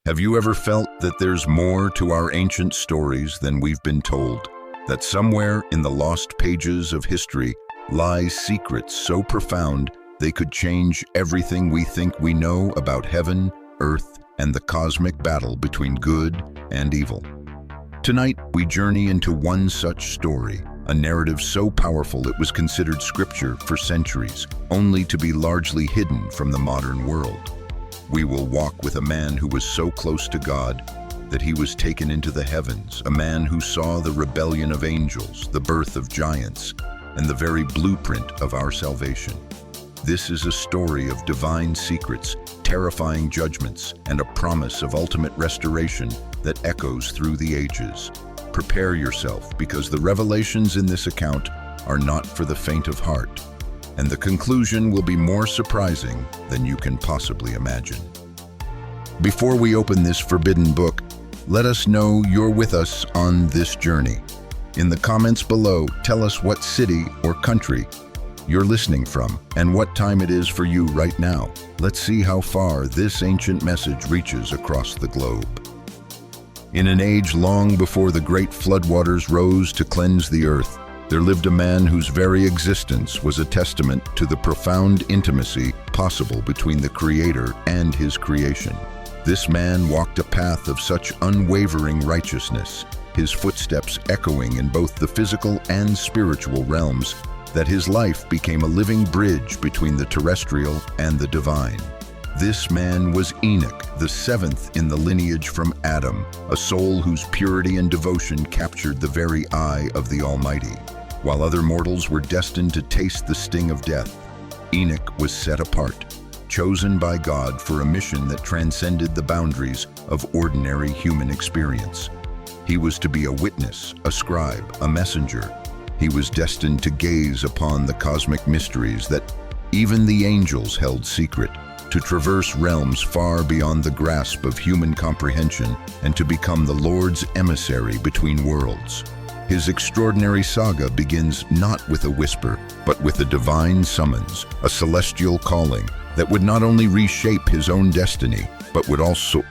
Have you ever felt that there's more to our ancient stories than we've been told? That somewhere in the lost pages of history lie secrets so profound they could change everything we think we know about heaven, earth, and the cosmic battle between good and evil? Tonight, we journey into one such story, a narrative so powerful it was considered scripture for centuries, only to be largely hidden from the modern world. We will walk with a man who was so close to God that he was taken into the heavens, a man who saw the rebellion of angels, the birth of giants, and the very blueprint of our salvation. This is a story of divine secrets, terrifying judgments, and a promise of ultimate restoration that echoes through the ages. Prepare yourself, because the revelations in this account are not for the faint of heart, and the conclusion will be more surprising than you can possibly imagine. Before we open this forbidden book, let us know you're with us on this journey. In the comments below, tell us what city or country you're listening from and what time it is for you right now. Let's see how far this ancient message reaches across the globe. In an age long before the great floodwaters rose to cleanse the earth, there lived a man whose very existence was a testament to the profound intimacy possible between the Creator and his creation. This man walked a path of such unwavering righteousness, his footsteps echoing in both the physical and spiritual realms, that his life became a living bridge between the terrestrial and the divine. This man was Enoch, the seventh in the lineage from Adam, a soul whose purity and devotion captured the very eye of the Almighty. While other mortals were destined to taste the sting of death, Enoch was set apart, chosen by God for a mission that transcended the boundaries of ordinary human experience. He was to be a witness, a scribe, a messenger. He was destined to gaze upon the cosmic mysteries that even the angels held secret, to traverse realms far beyond the grasp of human comprehension, and to become the Lord's emissary between worlds. His extraordinary saga begins not with a whisper, but with a divine summons, a celestial calling that would not only reshape his own destiny, but would also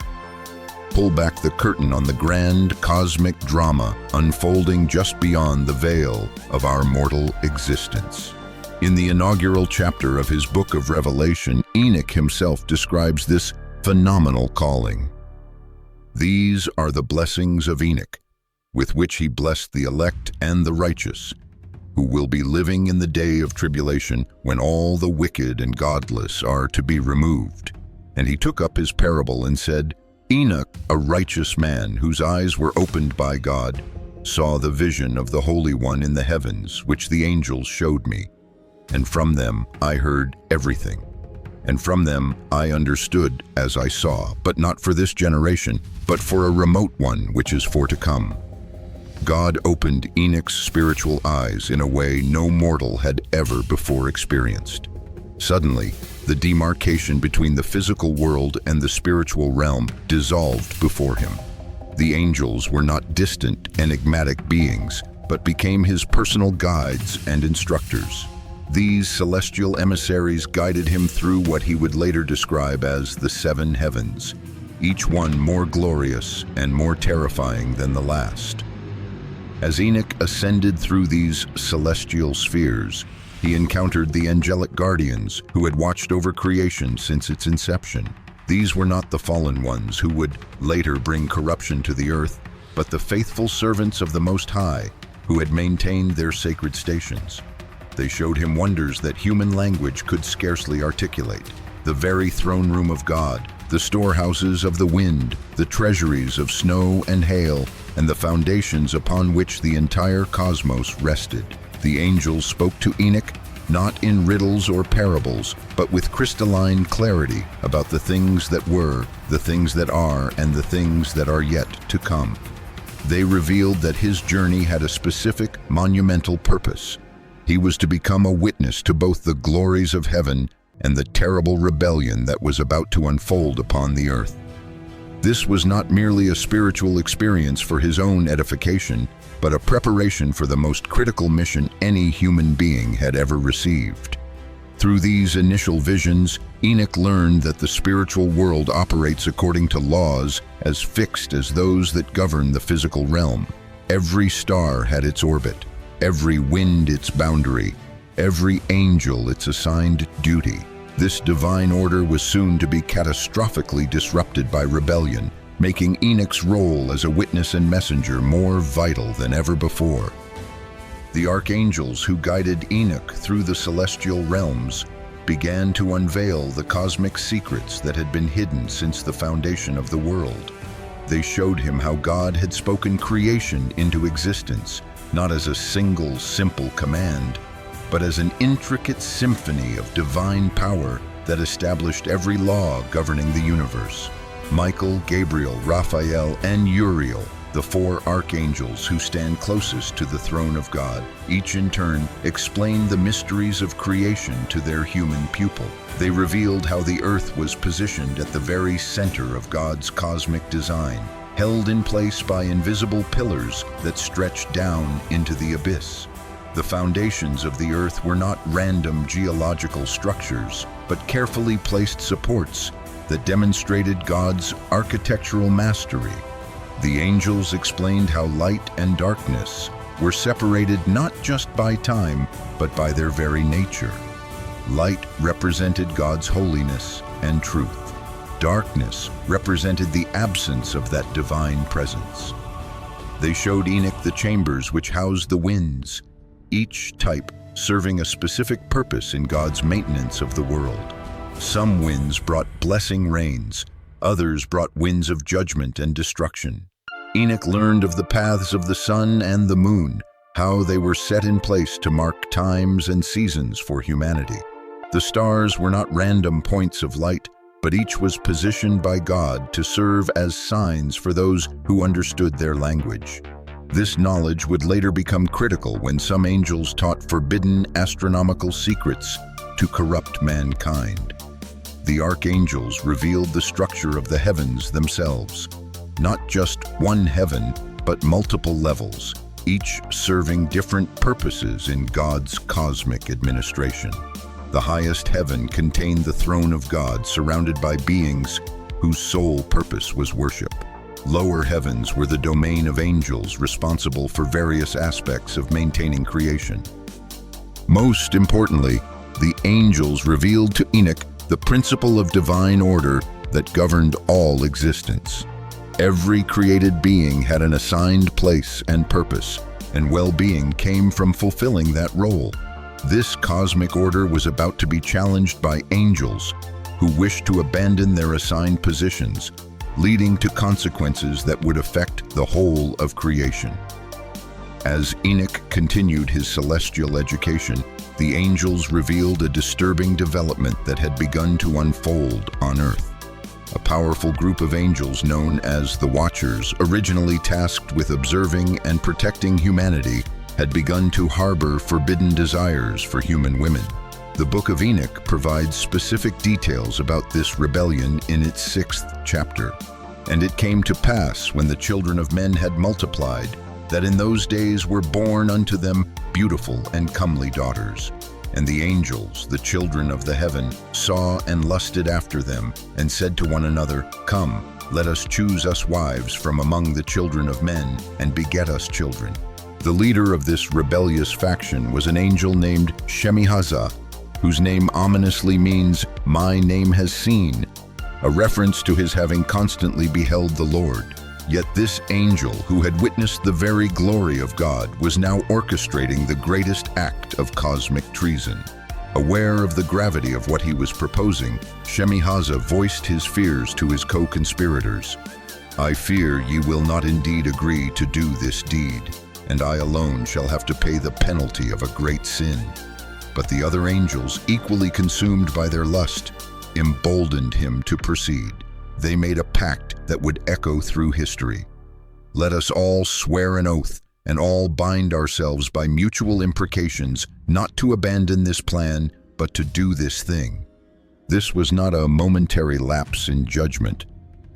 pull back the curtain on the grand cosmic drama unfolding just beyond the veil of our mortal existence. In the inaugural chapter of his Book of Revelation, Enoch himself describes this phenomenal calling. These are the blessings of Enoch, with which he blessed the elect and the righteous, who will be living in the day of tribulation when all the wicked and godless are to be removed. And he took up his parable and said, Enoch, a righteous man whose eyes were opened by God, saw the vision of the Holy One in the heavens, which the angels showed me. And from them I heard everything. And from them I understood as I saw, but not for this generation, but for a remote one which is for to come. God opened Enoch's spiritual eyes in a way no mortal had ever before experienced. Suddenly, the demarcation between the physical world and the spiritual realm dissolved before him. The angels were not distant, enigmatic beings, but became his personal guides and instructors. These celestial emissaries guided him through what he would later describe as the seven heavens, each one more glorious and more terrifying than the last. As Enoch ascended through these celestial spheres, he encountered the angelic guardians who had watched over creation since its inception. These were not the fallen ones who would later bring corruption to the earth, but the faithful servants of the Most High who had maintained their sacred stations. They showed him wonders that human language could scarcely articulate: the very throne room of God, the storehouses of the wind, the treasuries of snow and hail, and the foundations upon which the entire cosmos rested. The angels spoke to Enoch not in riddles or parables, but with crystalline clarity about the things that were, the things that are, and the things that are yet to come. They revealed that his journey had a specific, monumental purpose. He was to become a witness to both the glories of heaven and the terrible rebellion that was about to unfold upon the earth. This was not merely a spiritual experience for his own edification, but a preparation for the most critical mission any human being had ever received. Through these initial visions, Enoch learned that the spiritual world operates according to laws as fixed as those that govern the physical realm. Every star had its orbit, every wind its boundary, every angel its assigned duty. This divine order was soon to be catastrophically disrupted by rebellion, making Enoch's role as a witness and messenger more vital than ever before. The archangels who guided Enoch through the celestial realms began to unveil the cosmic secrets that had been hidden since the foundation of the world. They showed him how God had spoken creation into existence, not as a single, simple command, but as an intricate symphony of divine power that established every law governing the universe. Michael, Gabriel, Raphael, and Uriel, the four archangels who stand closest to the throne of God, each in turn explained the mysteries of creation to their human pupil. They revealed how the earth was positioned at the very center of God's cosmic design, held in place by invisible pillars that stretched down into the abyss. The foundations of the earth were not random geological structures, but carefully placed supports that demonstrated God's architectural mastery. The angels explained how light and darkness were separated not just by time, but by their very nature. Light represented God's holiness and truth. Darkness represented the absence of that divine presence. They showed Enoch the chambers which housed the winds, each type serving a specific purpose in God's maintenance of the world. Some winds brought blessing rains, others brought winds of judgment and destruction. Enoch learned of the paths of the sun and the moon, how they were set in place to mark times and seasons for humanity. The stars were not random points of light, but each was positioned by God to serve as signs for those who understood their language. This knowledge would later become critical when some angels taught forbidden astronomical secrets to corrupt mankind. The archangels revealed the structure of the heavens themselves, not just one heaven, but multiple levels, each serving different purposes in God's cosmic administration. The highest heaven contained the throne of God, surrounded by beings whose sole purpose was worship. Lower heavens were the domain of angels responsible for various aspects of maintaining creation. Most importantly, the angels revealed to Enoch the principle of divine order that governed all existence. Every created being had an assigned place and purpose, and well-being came from fulfilling that role. This cosmic order was about to be challenged by angels who wished to abandon their assigned positions, leading to consequences that would affect the whole of creation. As Enoch continued his celestial education, the angels revealed a disturbing development that had begun to unfold on earth. A powerful group of angels known as the Watchers, originally tasked with observing and protecting humanity, had begun to harbor forbidden desires for human women. The Book of Enoch provides specific details about this rebellion in its 6th chapter. And it came to pass, when the children of men had multiplied, that in those days were born unto them beautiful and comely daughters. And the angels, the children of the heaven, saw and lusted after them, and said to one another, Come, let us choose us wives from among the children of men, and beget us children. The leader of this rebellious faction was an angel named Shemihazah, whose name ominously means, My name has seen, a reference to his having constantly beheld the Lord. Yet this angel, who had witnessed the very glory of God, was now orchestrating the greatest act of cosmic treason. Aware of the gravity of what he was proposing, Shemihazah voiced his fears to his co-conspirators. I fear ye will not indeed agree to do this deed, and I alone shall have to pay the penalty of a great sin. But the other angels, equally consumed by their lust, emboldened him to proceed. They made a pact that would echo through history. Let us all swear an oath and all bind ourselves by mutual imprecations not to abandon this plan, but to do this thing. This was not a momentary lapse in judgment,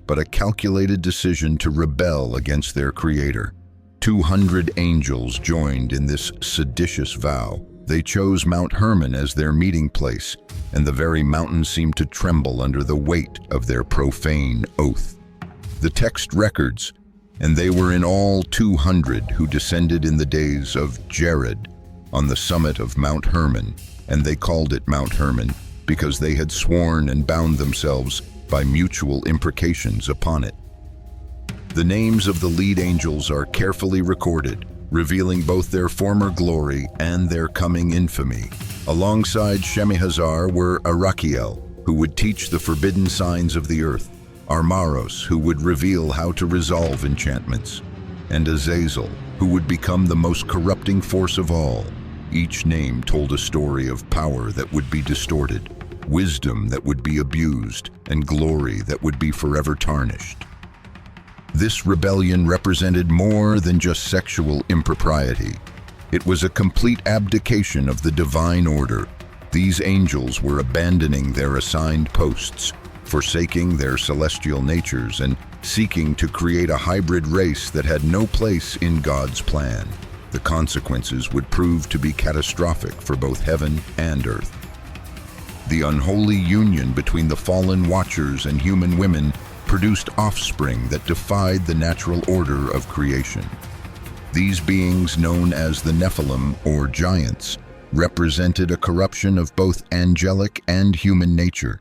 but a calculated decision to rebel against their Creator. 200 angels joined in this seditious vow, They chose Mount Hermon as their meeting place, and the very mountain seemed to tremble under the weight of their profane oath. The text records, "And they were in all 200 who descended in the days of Jared on the summit of Mount Hermon, and they called it Mount Hermon because they had sworn and bound themselves by mutual imprecations upon it." The names of the lead angels are carefully recorded, revealing both their former glory and their coming infamy. Alongside Shemihazar were Arachiel, who would teach the forbidden signs of the earth, Armaros, who would reveal how to resolve enchantments, and Azazel, who would become the most corrupting force of all. Each name told a story of power that would be distorted, wisdom that would be abused, and glory that would be forever tarnished. This rebellion represented more than just sexual impropriety. It was a complete abdication of the divine order. These angels were abandoning their assigned posts, forsaking their celestial natures, and seeking to create a hybrid race that had no place in God's plan. The consequences would prove to be catastrophic for both heaven and earth. The unholy union between the fallen watchers and human women produced offspring that defied the natural order of creation. These beings, known as the Nephilim, or giants, represented a corruption of both angelic and human nature.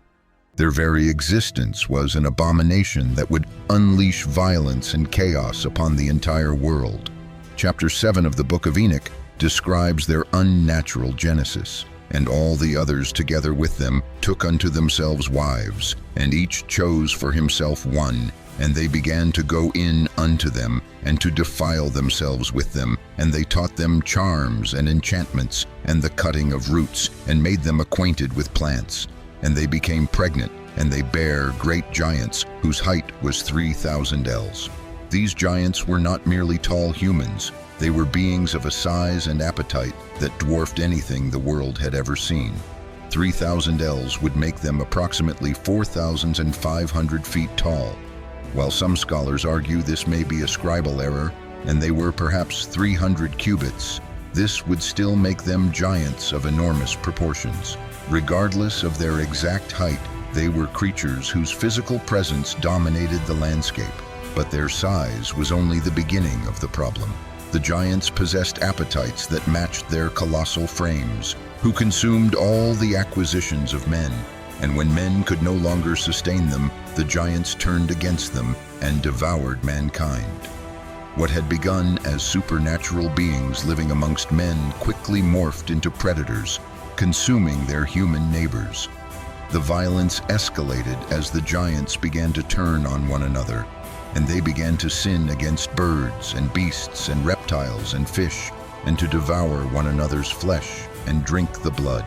Their very existence was an abomination that would unleash violence and chaos upon the entire world. Chapter 7 of the Book of Enoch describes their unnatural genesis. "And all the others together with them took unto themselves wives, and each chose for himself one, and they began to go in unto them, and to defile themselves with them, and they taught them charms and enchantments, and the cutting of roots, and made them acquainted with plants. And they became pregnant, and they bare great giants, whose height was 3,000 ells. These giants were not merely tall humans. They were beings of a size and appetite that dwarfed anything the world had ever seen. 3,000 ells would make them approximately 4,500 feet tall. While some scholars argue this may be a scribal error, and they were perhaps 300 cubits, this would still make them giants of enormous proportions. Regardless of their exact height, they were creatures whose physical presence dominated the landscape, but their size was only the beginning of the problem. The giants possessed appetites that matched their colossal frames, who consumed all the acquisitions of men, and when men could no longer sustain them, the giants turned against them and devoured mankind. What had begun as supernatural beings living amongst men quickly morphed into predators, consuming their human neighbors. The violence escalated as the giants began to turn on one another, and they began to sin against birds and beasts and reptiles and fish, and to devour one another's flesh and drink the blood.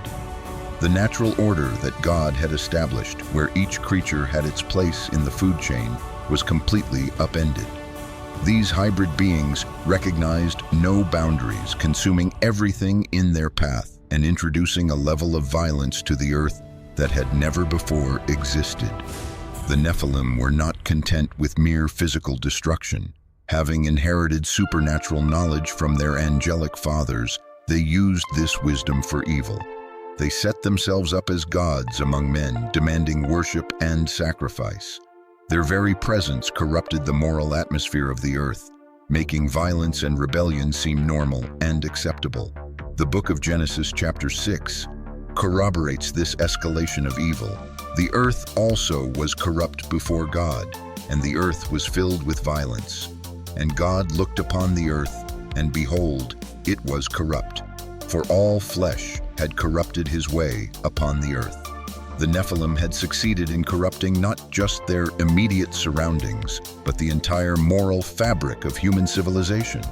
The natural order that God had established, where each creature had its place in the food chain, was completely upended. These hybrid beings recognized no boundaries, consuming everything in their path and introducing a level of violence to the earth that had never before existed. The Nephilim were not content with mere physical destruction. Having inherited supernatural knowledge from their angelic fathers, they used this wisdom for evil. They set themselves up as gods among men, demanding worship and sacrifice. Their very presence corrupted the moral atmosphere of the earth, making violence and rebellion seem normal and acceptable. The Book of Genesis, chapter 6, corroborates this escalation of evil. The earth also was corrupt before God, and the earth was filled with violence. And God looked upon the earth, and behold, it was corrupt, for all flesh had corrupted his way upon the earth. The Nephilim had succeeded in corrupting not just their immediate surroundings, but the entire moral fabric of human civilization.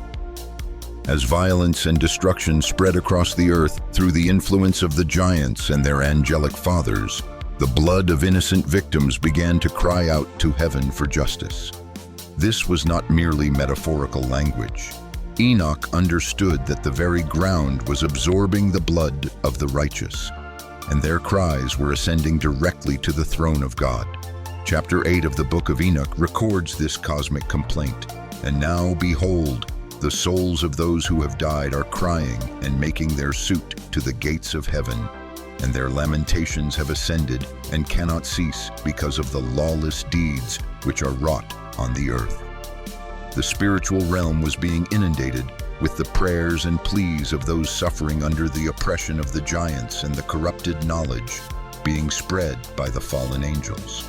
As violence and destruction spread across the earth through the influence of the giants and their angelic fathers, the blood of innocent victims began to cry out to heaven for justice. This was not merely metaphorical language. Enoch understood that the very ground was absorbing the blood of the righteous, and their cries were ascending directly to the throne of God. Chapter 8 of the Book of Enoch records this cosmic complaint. And now, behold, The souls of those who have died are crying and making their suit to the gates of heaven, and their lamentations have ascended and cannot cease because of the lawless deeds which are wrought on the earth. The spiritual realm was being inundated with the prayers and pleas of those suffering under the oppression of the giants and the corrupted knowledge being spread by the fallen angels.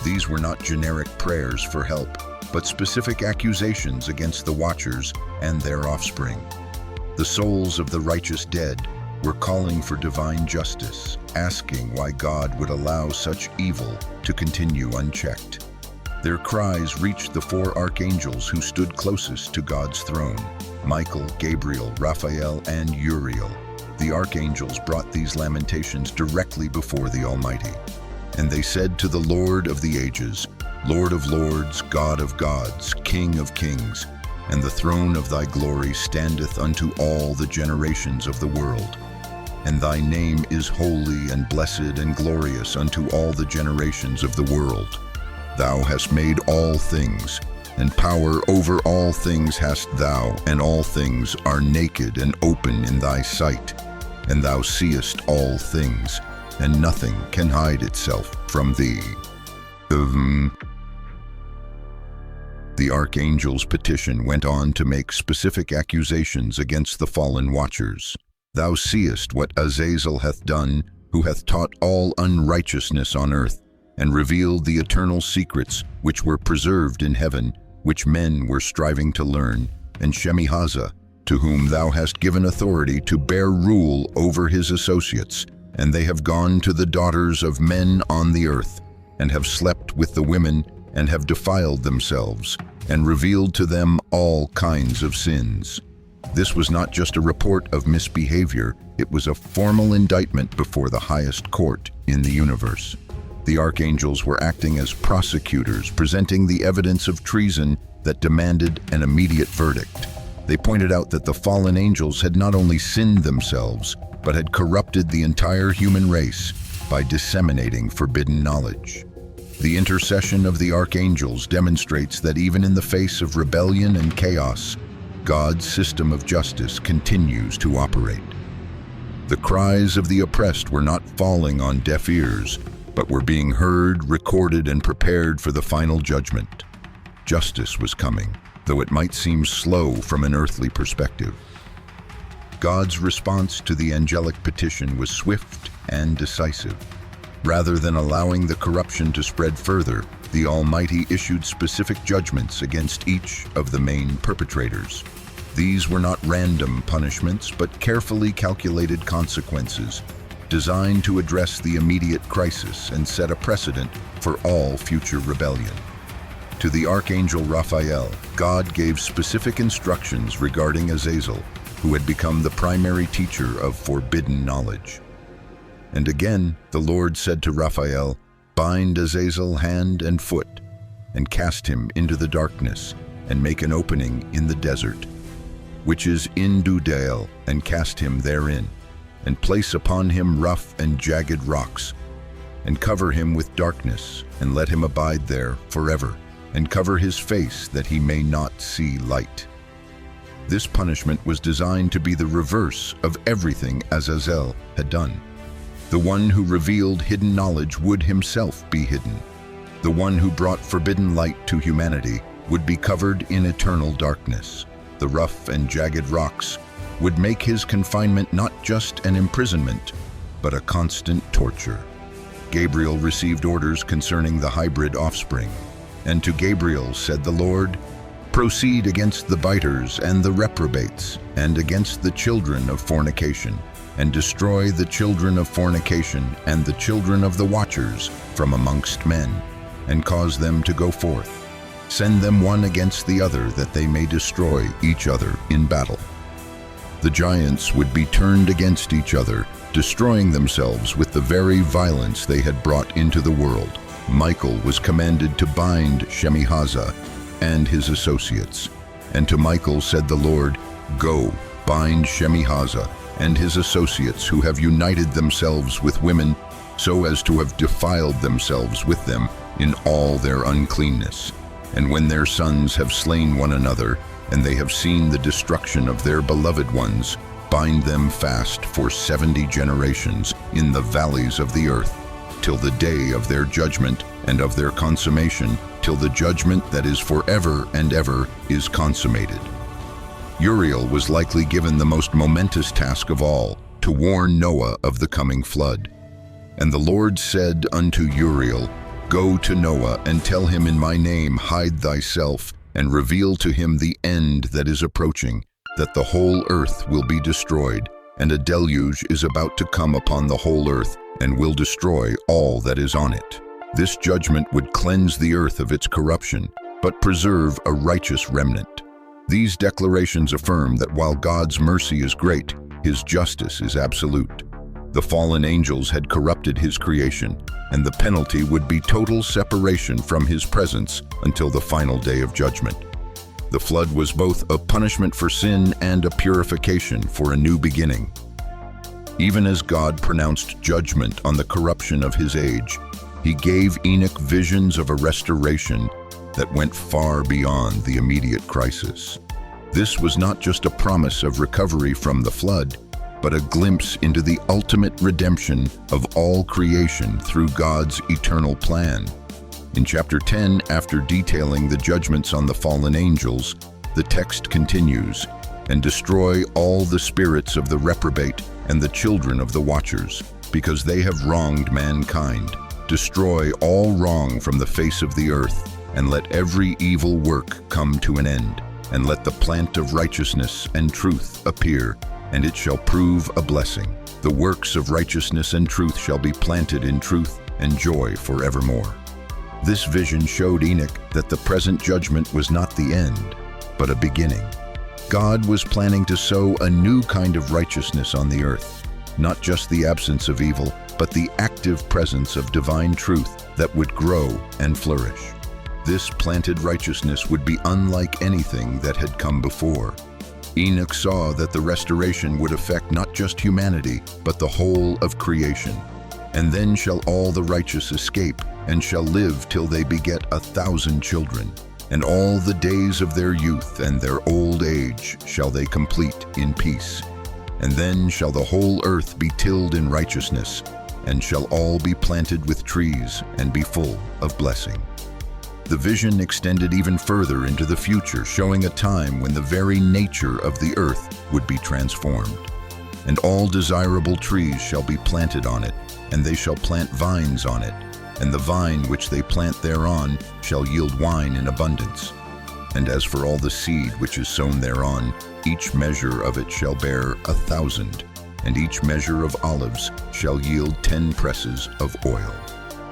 These were not generic prayers for help, but specific accusations against the Watchers and their offspring. The souls of the righteous dead were calling for divine justice, asking why God would allow such evil to continue unchecked. Their cries reached the four archangels who stood closest to God's throne: Michael, Gabriel, Raphael, and Uriel. The archangels brought these lamentations directly before the Almighty. And they said to the Lord of the ages, Lord of lords, God of gods, King of kings, and the throne of thy glory standeth unto all the generations of the world. And thy name is holy and blessed and glorious unto all the generations of the world. Thou hast made all things, and power over all things hast thou, and all things are naked and open in thy sight. And thou seest all things, and nothing can hide itself from thee. The archangel's petition went on to make specific accusations against the fallen Watchers. Thou seest what Azazel hath done, who hath taught all unrighteousness on earth, and revealed the eternal secrets which were preserved in heaven, which men were striving to learn, and Shemihazah, to whom thou hast given authority to bear rule over his associates, and they have gone to the daughters of men on the earth, and have slept with the women, and have defiled themselves, and revealed to them all kinds of sins. This was not just a report of misbehavior, it was a formal indictment before the highest court in the universe. The archangels were acting as prosecutors, presenting the evidence of treason that demanded an immediate verdict. They pointed out that the fallen angels had not only sinned themselves, but had corrupted the entire human race by disseminating forbidden knowledge. The intercession of the archangels demonstrates that even in the face of rebellion and chaos, God's system of justice continues to operate. The cries of the oppressed were not falling on deaf ears, but were being heard, recorded, and prepared for the final judgment. Justice was coming, though it might seem slow from an earthly perspective. God's response to the angelic petition was swift and decisive. Rather than allowing the corruption to spread further, the Almighty issued specific judgments against each of the main perpetrators. These were not random punishments, but carefully calculated consequences, designed to address the immediate crisis and set a precedent for all future rebellion. To the Archangel Raphael, God gave specific instructions regarding Azazel, who had become the primary teacher of forbidden knowledge. And again, the Lord said to Raphael, Bind Azazel hand and foot, and cast him into the darkness, and make an opening in the desert, which is in Dudale, and cast him therein, and place upon him rough and jagged rocks, and cover him with darkness, and let him abide there forever, and cover his face that he may not see light. This punishment was designed to be the reverse of everything Azazel had done. The one who revealed hidden knowledge would himself be hidden. The one who brought forbidden light to humanity would be covered in eternal darkness. The rough and jagged rocks would make his confinement not just an imprisonment, but a constant torture. Gabriel received orders concerning the hybrid offspring. And to Gabriel said the Lord, Proceed against the biters and the reprobates, and against the children of fornication, and destroy the children of fornication and the children of the Watchers from amongst men, and cause them to go forth. Send them one against the other, that they may destroy each other in battle. The giants would be turned against each other, destroying themselves with the very violence they had brought into the world. Michael was commanded to bind Shemihazah and his associates. And to Michael said the Lord, Go, bind Shemihazah and his associates who have united themselves with women, so as to have defiled themselves with them in all their uncleanness. And when their sons have slain one another, and they have seen the destruction of their beloved ones. Bind them fast for 70 generations in the valleys of the earth, till the day of their judgment and of their consummation, till the judgment that is forever and ever is consummated. Uriel was likely given the most momentous task of all, to warn Noah of the coming flood. And the Lord said unto Uriel, Go to Noah, and tell him in my name, hide thyself, and reveal to him the end that is approaching, that the whole earth will be destroyed, and a deluge is about to come upon the whole earth, and will destroy all that is on it. This judgment would cleanse the earth of its corruption, but preserve a righteous remnant. These declarations affirm that while God's mercy is great, his justice is absolute. The fallen angels had corrupted his creation, and the penalty would be total separation from his presence until the final day of judgment. The flood was both a punishment for sin and a purification for a new beginning. Even as God pronounced judgment on the corruption of his age, he gave Enoch visions of a restoration that went far beyond the immediate crisis. This was not just a promise of recovery from the flood, but a glimpse into the ultimate redemption of all creation through God's eternal plan. In chapter 10, after detailing the judgments on the fallen angels, the text continues, and destroy all the spirits of the reprobate and the children of the watchers, because they have wronged mankind. Destroy all wrong from the face of the earth, and let every evil work come to an end, and let the plant of righteousness and truth appear, and it shall prove a blessing. The works of righteousness and truth shall be planted in truth and joy forevermore. This vision showed Enoch that the present judgment was not the end, but a beginning. God was planning to sow a new kind of righteousness on the earth, not just the absence of evil, but the active presence of divine truth that would grow and flourish. This planted righteousness would be unlike anything that had come before. Enoch saw that the restoration would affect not just humanity, but the whole of creation. And then shall all the righteous escape, and shall live till they beget 1,000 children. And all the days of their youth and their old age shall they complete in peace. And then shall the whole earth be tilled in righteousness, and shall all be planted with trees, and be full of blessing. The vision extended even further into the future, showing a time when the very nature of the earth would be transformed. And all desirable trees shall be planted on it, and they shall plant vines on it, and the vine which they plant thereon shall yield wine in abundance. And as for all the seed which is sown thereon, each measure of it shall bear 1,000, and each measure of olives shall yield 10 presses of oil.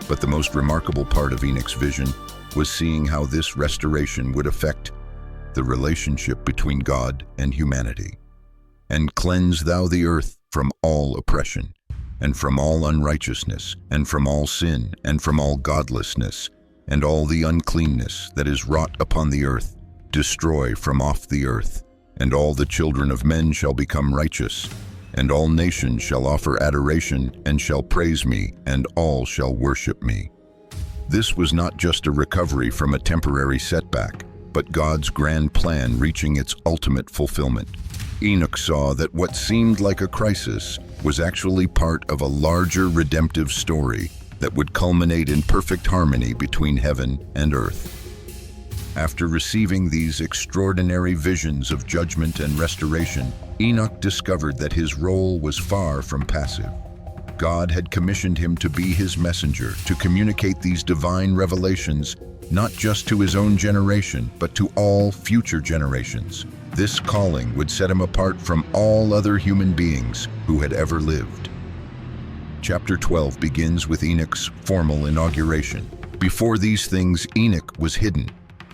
But the most remarkable part of Enoch's vision was seeing how this restoration would affect the relationship between God and humanity. And cleanse thou the earth from all oppression, and from all unrighteousness, and from all sin, and from all godlessness, and all the uncleanness that is wrought upon the earth, destroy from off the earth. And all the children of men shall become righteous, and all nations shall offer adoration, and shall praise me, and all shall worship me. This was not just a recovery from a temporary setback, but God's grand plan reaching its ultimate fulfillment. Enoch saw that what seemed like a crisis was actually part of a larger redemptive story that would culminate in perfect harmony between heaven and earth. After receiving these extraordinary visions of judgment and restoration, Enoch discovered that his role was far from passive. God had commissioned him to be his messenger, to communicate these divine revelations, not just to his own generation, but to all future generations. This calling would set him apart from all other human beings who had ever lived. Chapter 12 begins with Enoch's formal inauguration. Before these things, Enoch was hidden,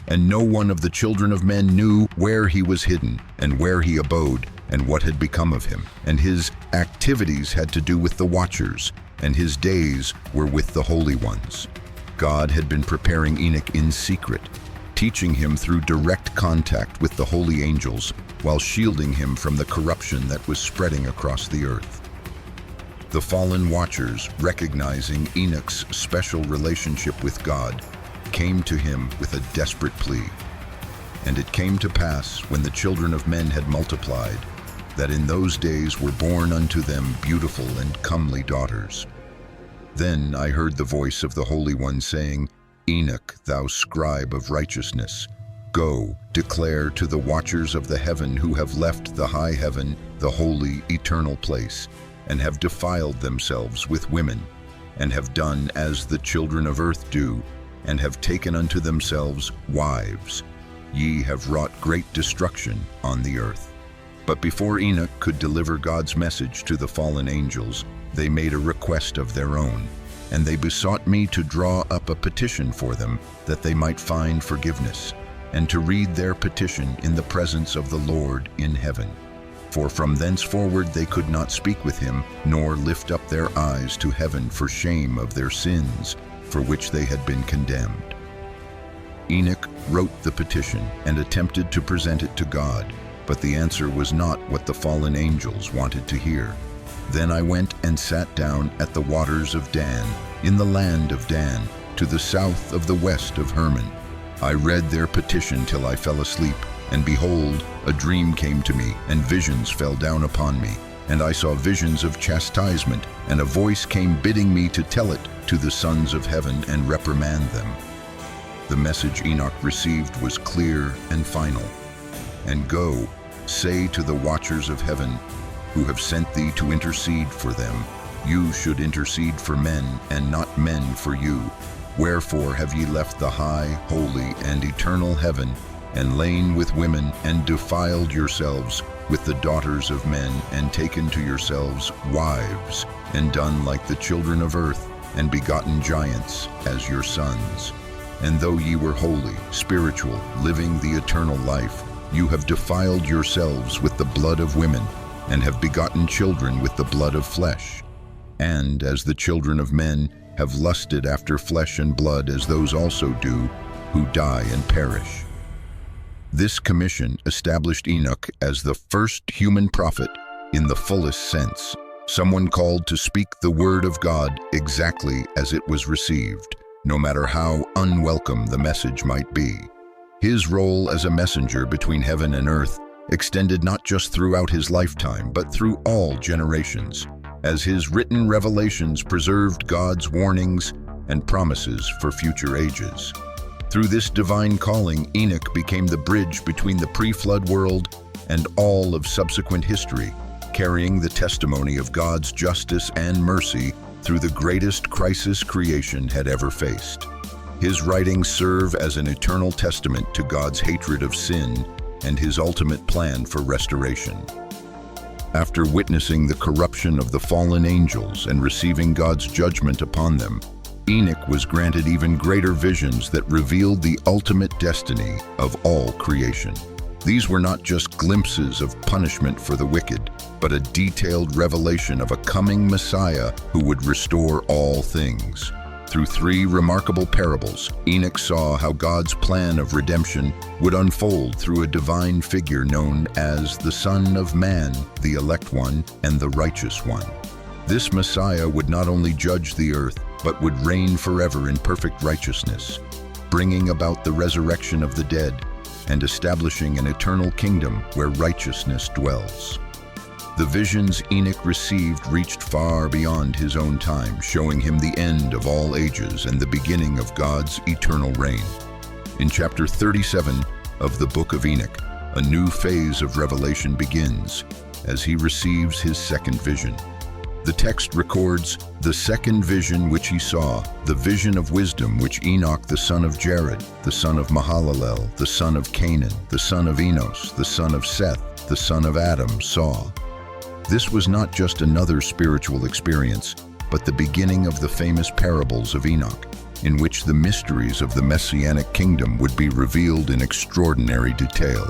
and no one of the children of men knew where he was hidden and where he abode and what had become of him. And his activities had to do with the watchers, and his days were with the holy ones. God had been preparing Enoch in secret, teaching him through direct contact with the holy angels, while shielding him from the corruption that was spreading across the earth. The fallen watchers, recognizing Enoch's special relationship with God, came to him with a desperate plea. And it came to pass, when the children of men had multiplied, that in those days were born unto them beautiful and comely daughters. Then I heard the voice of the Holy One saying, Enoch, thou scribe of righteousness, go, declare to the watchers of the heaven who have left the high heaven, the holy, eternal place, and have defiled themselves with women, and have done as the children of earth do, and have taken unto themselves wives. Ye have wrought great destruction on the earth. But before Enoch could deliver God's message to the fallen angels, they made a request of their own, and they besought me to draw up a petition for them, that they might find forgiveness, and to read their petition in the presence of the Lord in heaven. For from thenceforward they could not speak with him, nor lift up their eyes to heaven for shame of their sins, for which they had been condemned. Enoch wrote the petition and attempted to present it to God, but the answer was not what the fallen angels wanted to hear. Then I went and sat down at the waters of Dan, in the land of Dan, to the south of the west of Hermon. I read their petition till I fell asleep, and behold, a dream came to me, and visions fell down upon me. And I saw visions of chastisement, and a voice came bidding me to tell it to the sons of heaven and reprimand them. The message Enoch received was clear and final. And go, say to the watchers of heaven, who have sent thee to intercede for them, you should intercede for men, and not men for you. Wherefore have ye left the high, holy, and eternal heaven, and lain with women, and defiled yourselves with the daughters of men, and taken to yourselves wives, and done like the children of earth, and begotten giants as your sons. And though ye were holy, spiritual, living the eternal life, you have defiled yourselves with the blood of women, and have begotten children with the blood of flesh. And as the children of men have lusted after flesh and blood, as those also do, who die and perish. This commission established Enoch as the first human prophet in the fullest sense, someone called to speak the word of God exactly as it was received, no matter how unwelcome the message might be. His role as a messenger between heaven and earth extended not just throughout his lifetime, but through all generations, as his written revelations preserved God's warnings and promises for future ages. Through this divine calling, Enoch became the bridge between the pre-flood world and all of subsequent history, carrying the testimony of God's justice and mercy through the greatest crisis creation had ever faced. His writings serve as an eternal testament to God's hatred of sin and his ultimate plan for restoration. After witnessing the corruption of the fallen angels and receiving God's judgment upon them, Enoch was granted even greater visions that revealed the ultimate destiny of all creation. These were not just glimpses of punishment for the wicked, but a detailed revelation of a coming Messiah who would restore all things. Through three remarkable parables, Enoch saw how God's plan of redemption would unfold through a divine figure known as the Son of Man, the Elect One, and the Righteous One. This Messiah would not only judge the earth, but would reign forever in perfect righteousness, bringing about the resurrection of the dead and establishing an eternal kingdom where righteousness dwells. The visions Enoch received reached far beyond his own time, showing him the end of all ages and the beginning of God's eternal reign. In chapter 37 of the Book of Enoch, a new phase of revelation begins as he receives his second vision. The text records the second vision which he saw, the vision of wisdom which Enoch the son of Jared, the son of Mahalalel, the son of Canaan, the son of Enos, the son of Seth, the son of Adam, saw. This was not just another spiritual experience, but the beginning of the famous parables of Enoch, in which the mysteries of the Messianic kingdom would be revealed in extraordinary detail.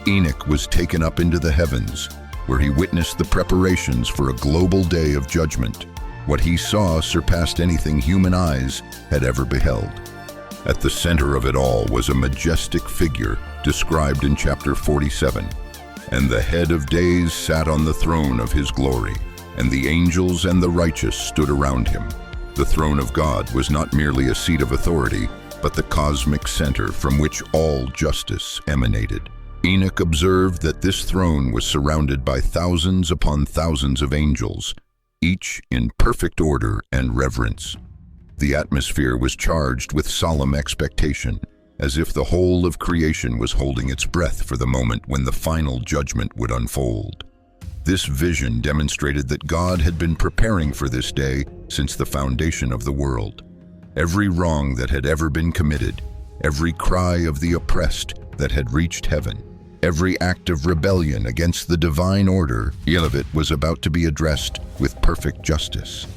Enoch was taken up into the heavens, where he witnessed the preparations for a global day of judgment. What he saw surpassed anything human eyes had ever beheld. At the center of it all was a majestic figure described in chapter 47. And the head of days sat on the throne of his glory, and the angels and the righteous stood around him. The throne of God was not merely a seat of authority, but the cosmic center from which all justice emanated. Enoch observed that this throne was surrounded by thousands upon thousands of angels, each in perfect order and reverence. The atmosphere was charged with solemn expectation, as if the whole of creation was holding its breath for the moment when the final judgment would unfold. This vision demonstrated that God had been preparing for this day since the foundation of the world. Every wrong that had ever been committed, every cry of the oppressed that had reached heaven, every act of rebellion against the divine order, all of it was about to be addressed with perfect justice.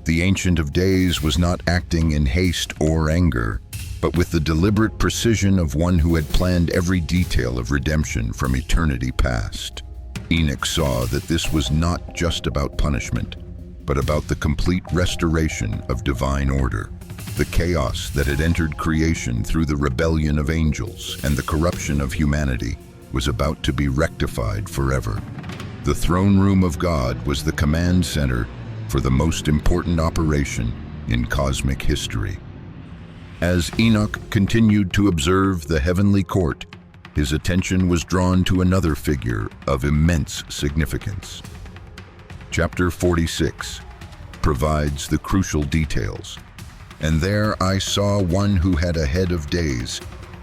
The Ancient of Days was not acting in haste or anger, but with the deliberate precision of one who had planned every detail of redemption from eternity past. Enoch saw that this was not just about punishment, but about the complete restoration of divine order. The chaos that had entered creation through the rebellion of angels and the corruption of humanity was about to be rectified forever. The throne room of God was the command center for the most important operation in cosmic history. As Enoch continued to observe the heavenly court, his attention was drawn to another figure of immense significance. Chapter 46 provides the crucial details. And there I saw one who had a head of days,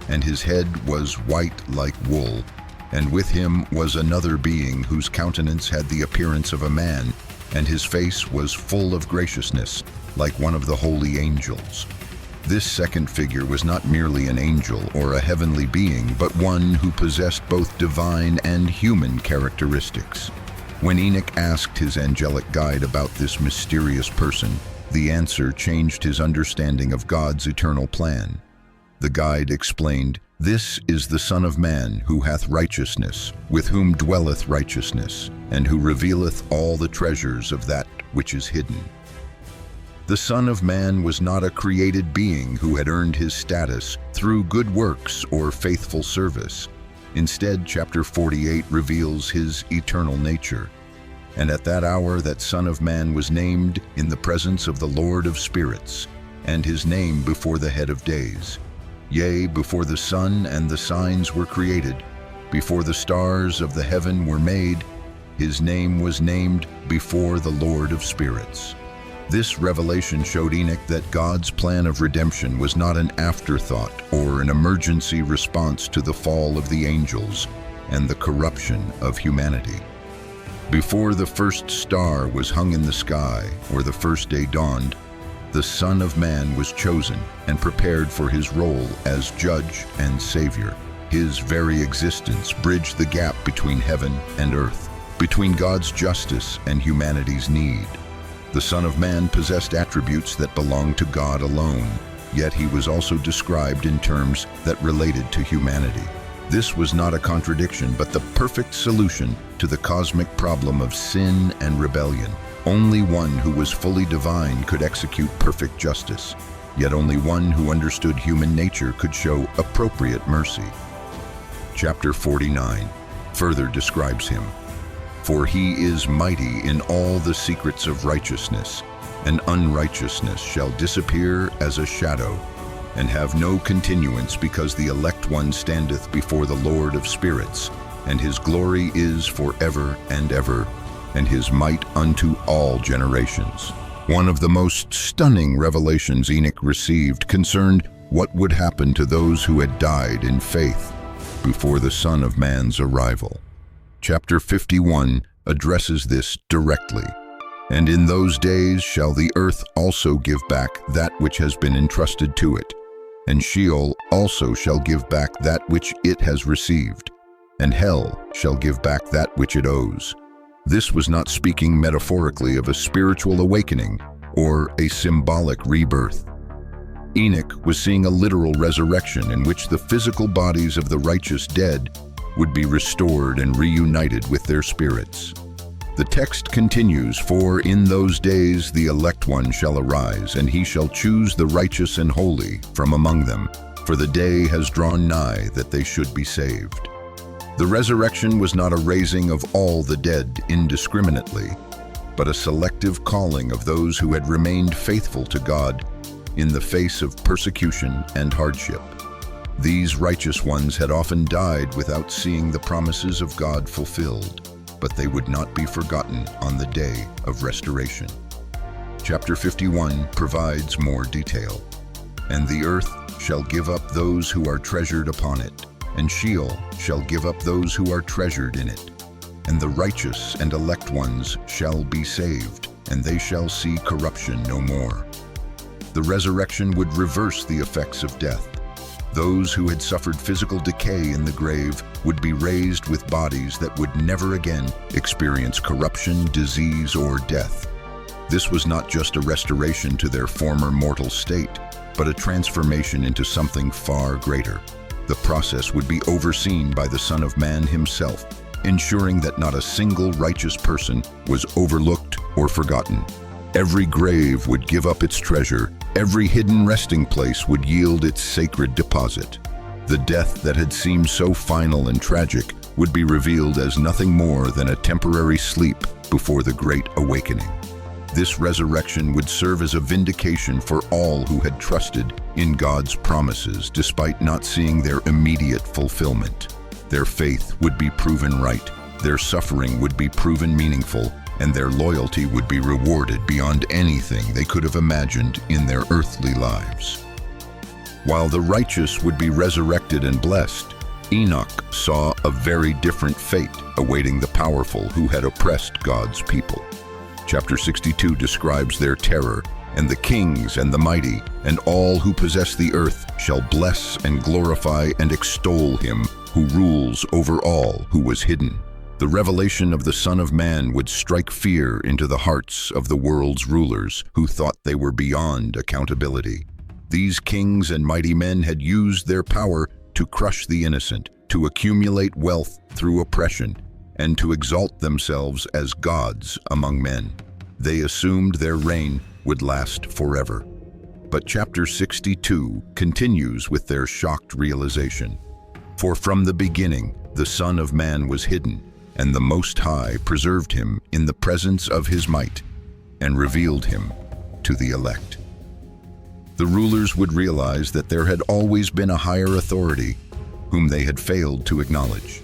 and his head was white like wool, and with him was another being whose countenance had the appearance of a man, and his face was full of graciousness, like one of the holy angels. This second figure was not merely an angel or a heavenly being, but one who possessed both divine and human characteristics. When Enoch asked his angelic guide about this mysterious person, the answer changed his understanding of God's eternal plan. The guide explained, "This is the Son of Man, who hath righteousness, with whom dwelleth righteousness, and who revealeth all the treasures of that which is hidden." The Son of Man was not a created being who had earned his status through good works or faithful service. Instead, chapter 48 reveals his eternal nature. And at that hour that Son of Man was named in the presence of the Lord of spirits, and his name before the head of days. Yea, before the sun and the signs were created, before the stars of the heaven were made, his name was named before the Lord of spirits. This revelation showed Enoch that God's plan of redemption was not an afterthought or an emergency response to the fall of the angels and the corruption of humanity. Before the first star was hung in the sky or the first day dawned, the Son of Man was chosen and prepared for his role as judge and savior. His very existence bridged the gap between heaven and earth, between God's justice and humanity's need. The Son of Man possessed attributes that belonged to God alone, yet he was also described in terms that related to humanity. This was not a contradiction, but the perfect solution to the cosmic problem of sin and rebellion. Only one who was fully divine could execute perfect justice, yet only one who understood human nature could show appropriate mercy. Chapter 49 further describes him. For he is mighty in all the secrets of righteousness, and unrighteousness shall disappear as a shadow, and have no continuance, because the elect one standeth before the Lord of spirits, and his glory is forever and ever, and his might unto all generations. One of the most stunning revelations Enoch received concerned what would happen to those who had died in faith before the Son of Man's arrival. Chapter 51 addresses this directly. And in those days shall the earth also give back that which has been entrusted to it, and Sheol also shall give back that which it has received, and hell shall give back that which it owes. This was not speaking metaphorically of a spiritual awakening or a symbolic rebirth. Enoch was seeing a literal resurrection in which the physical bodies of the righteous dead would be restored and reunited with their spirits. The text continues, "For in those days the elect one shall arise, and he shall choose the righteous and holy from among them, for the day has drawn nigh that they should be saved." The resurrection was not a raising of all the dead indiscriminately, but a selective calling of those who had remained faithful to God in the face of persecution and hardship. These righteous ones had often died without seeing the promises of God fulfilled, but they would not be forgotten on the day of restoration. Chapter 51 provides more detail. And the earth shall give up those who are treasured upon it, and Sheol shall give up those who are treasured in it. And the righteous and elect ones shall be saved, and they shall see corruption no more. The resurrection would reverse the effects of death. Those who had suffered physical decay in the grave would be raised with bodies that would never again experience corruption, disease, or death. This was not just a restoration to their former mortal state, but a transformation into something far greater. The process would be overseen by the Son of Man himself, ensuring that not a single righteous person was overlooked or forgotten. Every grave would give up its treasure. Every hidden resting place would yield its sacred deposit. The death that had seemed so final and tragic would be revealed as nothing more than a temporary sleep before the great awakening. This resurrection would serve as a vindication for all who had trusted in God's promises despite not seeing their immediate fulfillment. Their faith would be proven right, their suffering would be proven meaningful, and their loyalty would be rewarded beyond anything they could have imagined in their earthly lives. While the righteous would be resurrected and blessed, Enoch saw a very different fate awaiting the powerful who had oppressed God's people. Chapter 62 describes their terror, and the kings and the mighty and all who possess the earth shall bless and glorify and extol him who rules over all who was hidden. The revelation of the Son of Man would strike fear into the hearts of the world's rulers who thought they were beyond accountability. These kings and mighty men had used their power to crush the innocent, to accumulate wealth through oppression, and to exalt themselves as gods among men. They assumed their reign would last forever. But chapter 62 continues with their shocked realization. For from the beginning the Son of Man was hidden, and the Most High preserved him in the presence of his might, and revealed him to the elect. The rulers would realize that there had always been a higher authority whom they had failed to acknowledge.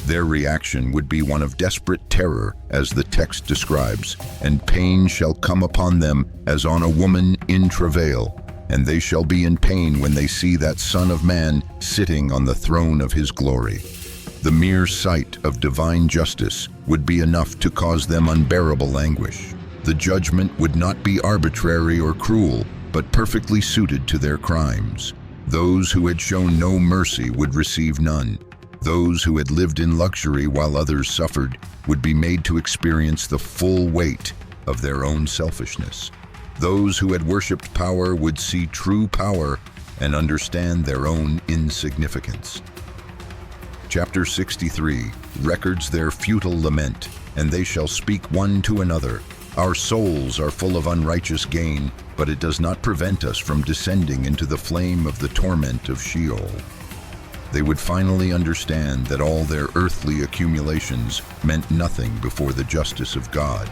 Their reaction would be one of desperate terror, as the text describes, and pain shall come upon them as on a woman in travail, and they shall be in pain when they see that Son of Man sitting on the throne of his glory. The mere sight of divine justice would be enough to cause them unbearable anguish. The judgment would not be arbitrary or cruel, but perfectly suited to their crimes. Those who had shown no mercy would receive none. Those who had lived in luxury while others suffered would be made to experience the full weight of their own selfishness. Those who had worshipped power would see true power and understand their own insignificance. Chapter 63 records their futile lament, and they shall speak one to another. Our souls are full of unrighteous gain, but it does not prevent us from descending into the flame of the torment of Sheol. They would finally understand that all their earthly accumulations meant nothing before the justice of God.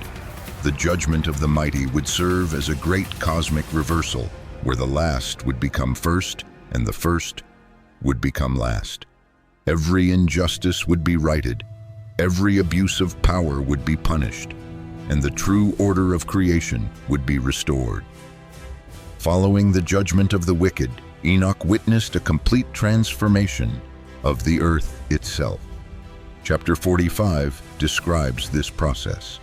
The judgment of the mighty would serve as a great cosmic reversal, where the last would become first and the first would become last. Every injustice would be righted, every abuse of power would be punished, and the true order of creation would be restored. Following the judgment of the wicked, Enoch witnessed a complete transformation of the earth itself. Chapter 45 describes this process.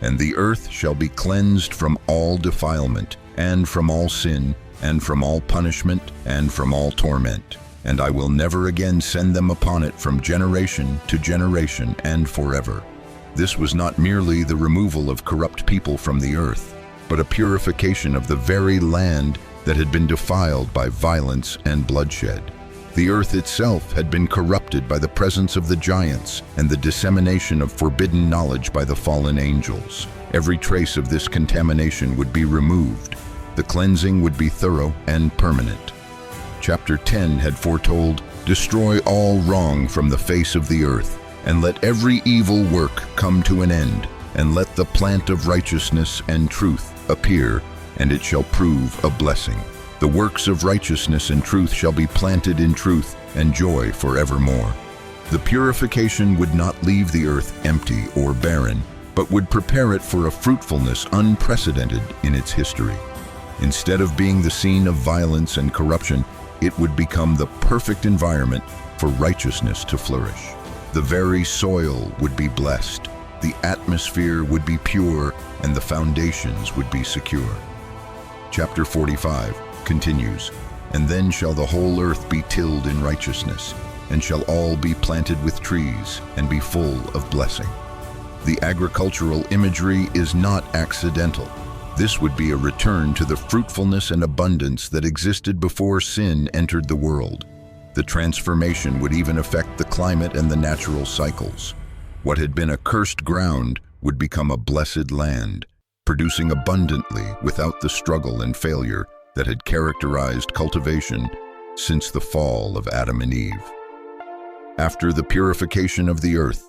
And the earth shall be cleansed from all defilement, and from all sin, and from all punishment, and from all torment. And I will never again send them upon it from generation to generation and forever. This was not merely the removal of corrupt people from the earth, but a purification of the very land that had been defiled by violence and bloodshed. The earth itself had been corrupted by the presence of the giants and the dissemination of forbidden knowledge by the fallen angels. Every trace of this contamination would be removed. The cleansing would be thorough and permanent. Chapter 10 had foretold, "Destroy all wrong from the face of the earth, and let every evil work come to an end, and let the plant of righteousness and truth appear, and it shall prove a blessing." The works of righteousness and truth shall be planted in truth and joy forevermore. The purification would not leave the earth empty or barren, but would prepare it for a fruitfulness unprecedented in its history. Instead of being the scene of violence and corruption, it would become the perfect environment for righteousness to flourish. The very soil would be blessed, the atmosphere would be pure, and the foundations would be secure. Chapter 45 continues, "And then shall the whole earth be tilled in righteousness, and shall all be planted with trees, and be full of blessing." The agricultural imagery is not accidental. This would be a return to the fruitfulness and abundance that existed before sin entered the world. The transformation would even affect the climate and the natural cycles. What had been a cursed ground would become a blessed land, producing abundantly without the struggle and failure that had characterized cultivation since the fall of Adam and Eve. After the purification of the earth,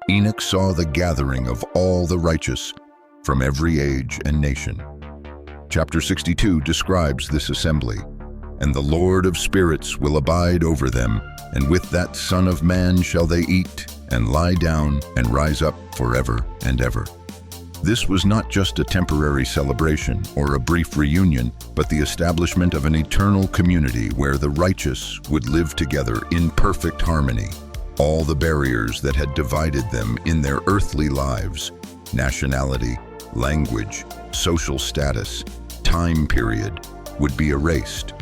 Enoch saw the gathering of all the righteous from every age and nation. Chapter 62 describes this assembly. "And the Lord of spirits will abide over them, and with that Son of Man shall they eat, and lie down, and rise up forever and ever." This was not just a temporary celebration or a brief reunion, but the establishment of an eternal community where the righteous would live together in perfect harmony. All the barriers that had divided them in their earthly lives, nationality, language, social status, time period, would be erased.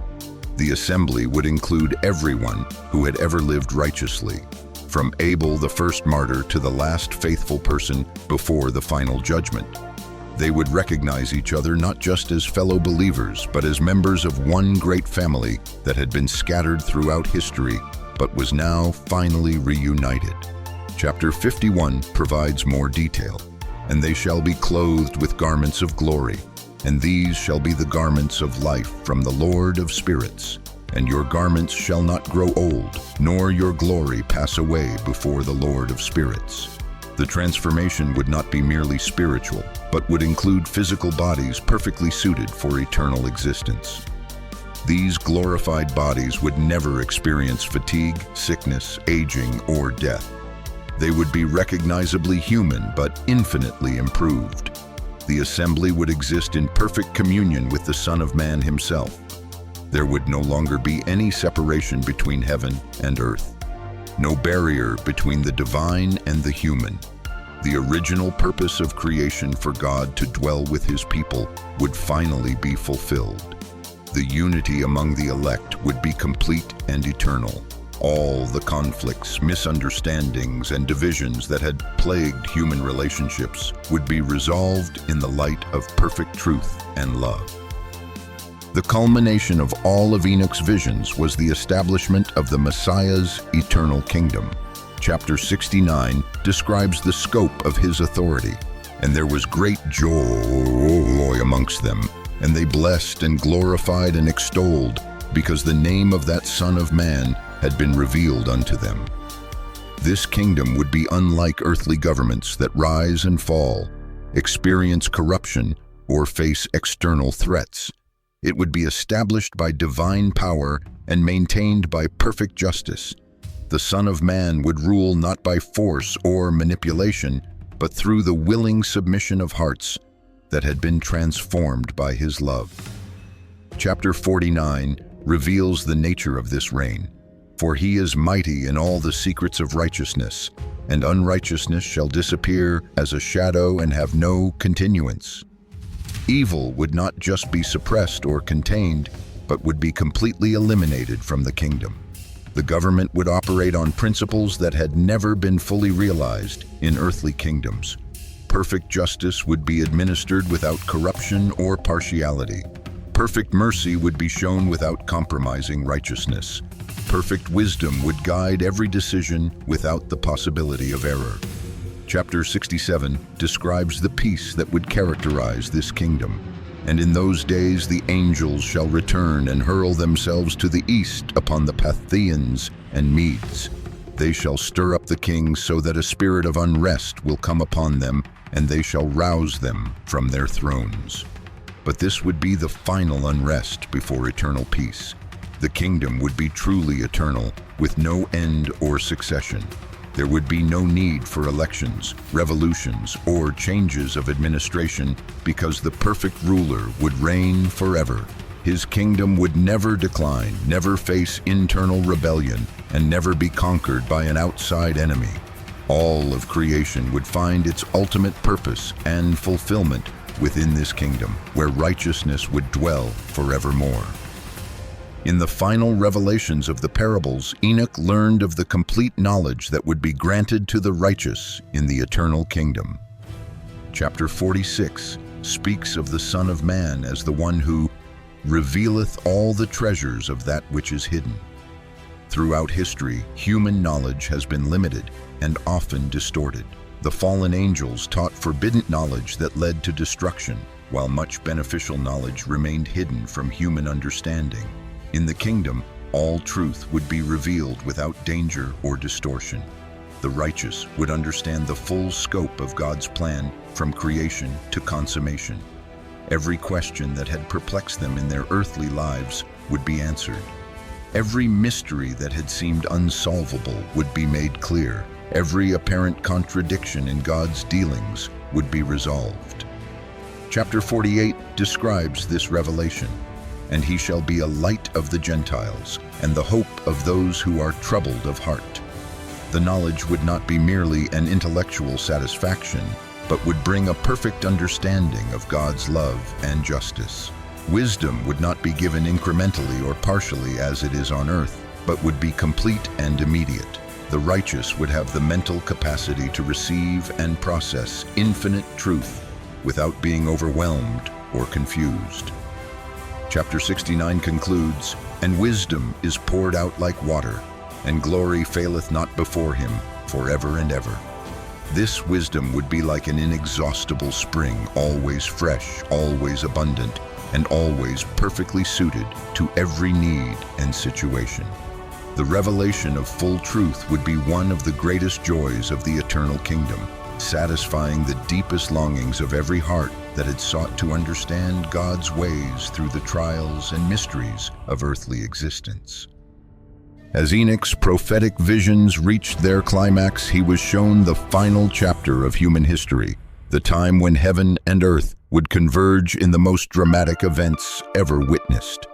The assembly would include everyone who had ever lived righteously, from Abel the first martyr to the last faithful person before the final judgment. They would recognize each other not just as fellow believers, but as members of one great family that had been scattered throughout history, but was now finally reunited. Chapter 51 provides more detail. "And they shall be clothed with garments of glory, and these shall be the garments of life from the Lord of spirits. And your garments shall not grow old, nor your glory pass away before the Lord of spirits." The transformation would not be merely spiritual, but would include physical bodies perfectly suited for eternal existence. These glorified bodies would never experience fatigue, sickness, aging, or death. They would be recognizably human, but infinitely improved. The assembly would exist in perfect communion with the Son of Man himself. There would no longer be any separation between heaven and earth, no barrier between the divine and the human. The original purpose of creation for God to dwell with his people would finally be fulfilled. The unity among the elect would be complete and eternal. All the conflicts, misunderstandings, and divisions that had plagued human relationships would be resolved in the light of perfect truth and love. The culmination of all of Enoch's visions was the establishment of the Messiah's eternal kingdom. Chapter 69 describes the scope of his authority. "And there was great joy amongst them, and they blessed and glorified and extolled, because the name of that Son of Man had been revealed unto them." This kingdom would be unlike earthly governments that rise and fall, experience corruption, or face external threats. It would be established by divine power and maintained by perfect justice. The Son of Man would rule not by force or manipulation, but through the willing submission of hearts that had been transformed by his love. Chapter 49 reveals the nature of this reign. "For he is mighty in all the secrets of righteousness, and unrighteousness shall disappear as a shadow and have no continuance." Evil would not just be suppressed or contained, but would be completely eliminated from the kingdom. The government would operate on principles that had never been fully realized in earthly kingdoms. Perfect justice would be administered without corruption or partiality. Perfect mercy would be shown without compromising righteousness. Perfect wisdom would guide every decision without the possibility of error. Chapter 67 describes the peace that would characterize this kingdom. "And in those days the angels shall return and hurl themselves to the east upon the Parthians and Medes. They shall stir up the kings so that a spirit of unrest will come upon them, and they shall rouse them from their thrones." But this would be the final unrest before eternal peace. The kingdom would be truly eternal, with no end or succession. There would be no need for elections, revolutions, or changes of administration because the perfect ruler would reign forever. His kingdom would never decline, never face internal rebellion, and never be conquered by an outside enemy. All of creation would find its ultimate purpose and fulfillment within this kingdom, where righteousness would dwell forevermore. In the final revelations of the parables, Enoch learned of the complete knowledge that would be granted to the righteous in the eternal kingdom. Chapter 46 speaks of the Son of Man as the one who revealeth all the treasures of that which is hidden. Throughout history, human knowledge has been limited and often distorted. The fallen angels taught forbidden knowledge that led to destruction, while much beneficial knowledge remained hidden from human understanding. In the kingdom, all truth would be revealed without danger or distortion. The righteous would understand the full scope of God's plan from creation to consummation. Every question that had perplexed them in their earthly lives would be answered. Every mystery that had seemed unsolvable would be made clear. Every apparent contradiction in God's dealings would be resolved. Chapter 48 describes this revelation. And he shall be a light of the Gentiles, and the hope of those who are troubled of heart. The knowledge would not be merely an intellectual satisfaction, but would bring a perfect understanding of God's love and justice. Wisdom would not be given incrementally or partially as it is on earth, but would be complete and immediate. The righteous would have the mental capacity to receive and process infinite truth without being overwhelmed or confused. Chapter 69 concludes, "And wisdom is poured out like water, and glory faileth not before him forever and ever." This wisdom would be like an inexhaustible spring, always fresh, always abundant, and always perfectly suited to every need and situation. The revelation of full truth would be one of the greatest joys of the eternal kingdom, satisfying the deepest longings of every heart that had sought to understand God's ways through the trials and mysteries of earthly existence. As Enoch's prophetic visions reached their climax, he was shown the final chapter of human history, the time when heaven and earth would converge in the most dramatic events ever witnessed.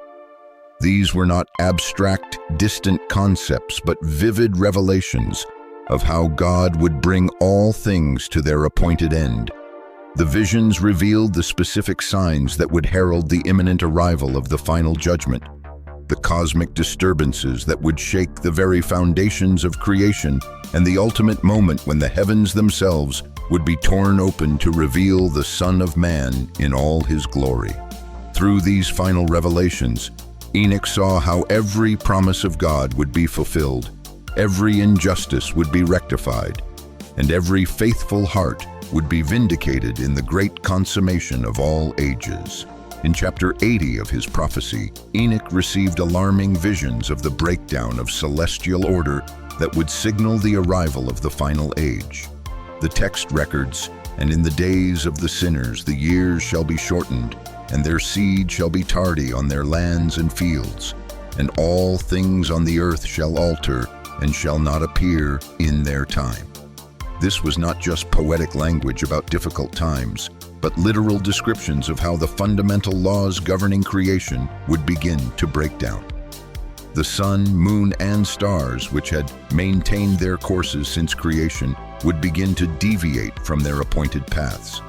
These were not abstract, distant concepts, but vivid revelations of how God would bring all things to their appointed end. The visions revealed the specific signs that would herald the imminent arrival of the final judgment, the cosmic disturbances that would shake the very foundations of creation, and the ultimate moment when the heavens themselves would be torn open to reveal the Son of Man in all his glory. Through these final revelations, Enoch saw how every promise of God would be fulfilled, every injustice would be rectified, and every faithful heart would be vindicated in the great consummation of all ages. In chapter 80 of his prophecy, Enoch received alarming visions of the breakdown of celestial order that would signal the arrival of the final age. The text records, "And in the days of the sinners the years shall be shortened, and their seed shall be tardy on their lands and fields, and all things on the earth shall alter, and shall not appear in their time." This was not just poetic language about difficult times, but literal descriptions of how the fundamental laws governing creation would begin to break down. The sun, moon, and stars, which had maintained their courses since creation, would begin to deviate from their appointed paths.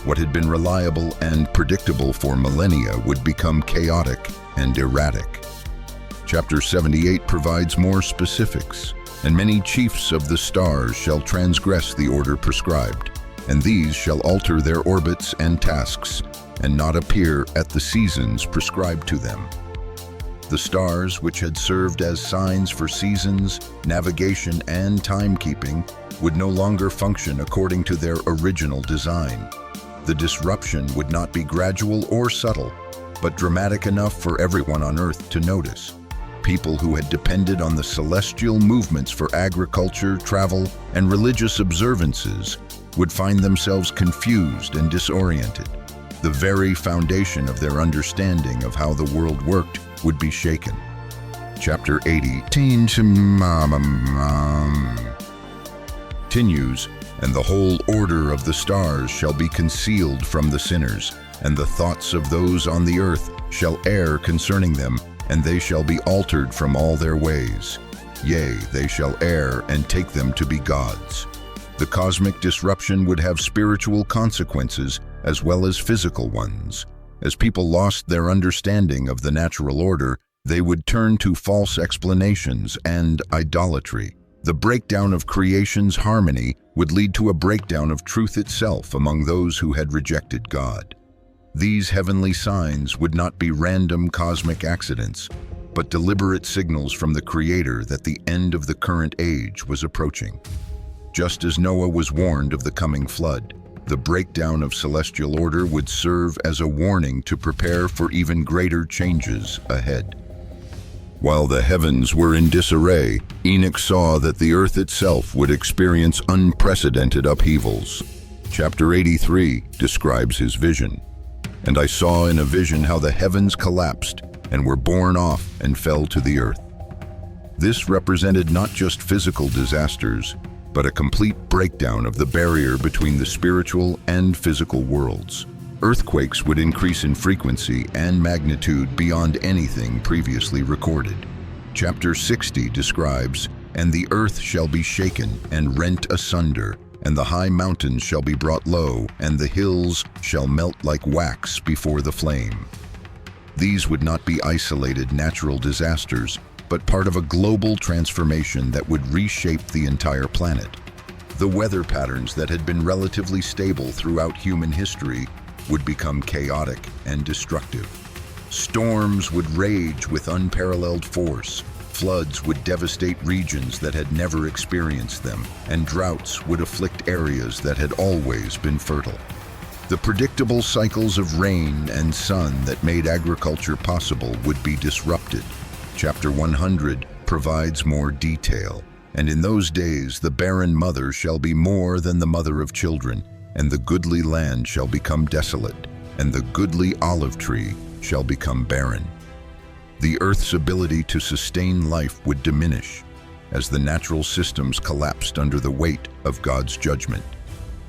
What had been reliable and predictable for millennia would become chaotic and erratic. Chapter 78 provides more specifics. "And many chiefs of the stars shall transgress the order prescribed, and these shall alter their orbits and tasks, and not appear at the seasons prescribed to them." The stars, which had served as signs for seasons, navigation, and timekeeping, would no longer function according to their original design. The disruption would not be gradual or subtle, but dramatic enough for everyone on Earth to notice. People who had depended on the celestial movements for agriculture, travel, and religious observances would find themselves confused and disoriented. The very foundation of their understanding of how the world worked would be shaken. Chapter 80 continues, and the whole order of the stars shall be concealed from the sinners, and the thoughts of those on the earth shall err concerning them, and they shall be altered from all their ways. Yea, they shall err and take them to be gods. The cosmic disruption would have spiritual consequences as well as physical ones. As people lost their understanding of the natural order, they would turn to false explanations and idolatry. The breakdown of creation's harmony would lead to a breakdown of truth itself among those who had rejected God. These heavenly signs would not be random cosmic accidents, but deliberate signals from the Creator that the end of the current age was approaching. Just as Noah was warned of the coming flood, the breakdown of celestial order would serve as a warning to prepare for even greater changes ahead. While the heavens were in disarray, Enoch saw that the earth itself would experience unprecedented upheavals. Chapter 83 describes his vision. And I saw in a vision how the heavens collapsed and were borne off and fell to the earth. This represented not just physical disasters, but a complete breakdown of the barrier between the spiritual and physical worlds. Earthquakes would increase in frequency and magnitude beyond anything previously recorded. Chapter 60 describes, and the earth shall be shaken and rent asunder, and the high mountains shall be brought low, and the hills shall melt like wax before the flame. These would not be isolated natural disasters, but part of a global transformation that would reshape the entire planet. The weather patterns that had been relatively stable throughout human history would become chaotic and destructive. Storms would rage with unparalleled force, floods would devastate regions that had never experienced them, and droughts would afflict areas that had always been fertile. The predictable cycles of rain and sun that made agriculture possible would be disrupted. Chapter 100 provides more detail. And in those days the barren mother shall be more than the mother of children, and the goodly land shall become desolate, and the goodly olive tree shall become barren. The earth's ability to sustain life would diminish as the natural systems collapsed under the weight of God's judgment.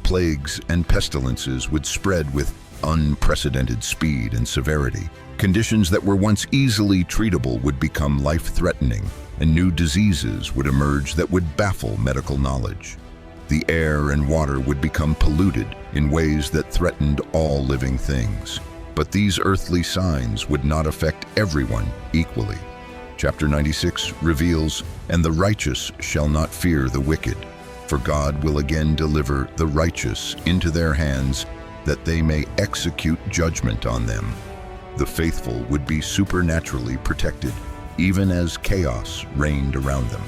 Plagues and pestilences would spread with unprecedented speed and severity. Conditions that were once easily treatable would become life-threatening, and new diseases would emerge that would baffle medical knowledge. The air and water would become polluted in ways that threatened all living things. But these earthly signs would not affect everyone equally. Chapter 96 reveals, and the righteous shall not fear the wicked, for God will again deliver the righteous into their hands, that they may execute judgment on them. The faithful would be supernaturally protected, even as chaos reigned around them.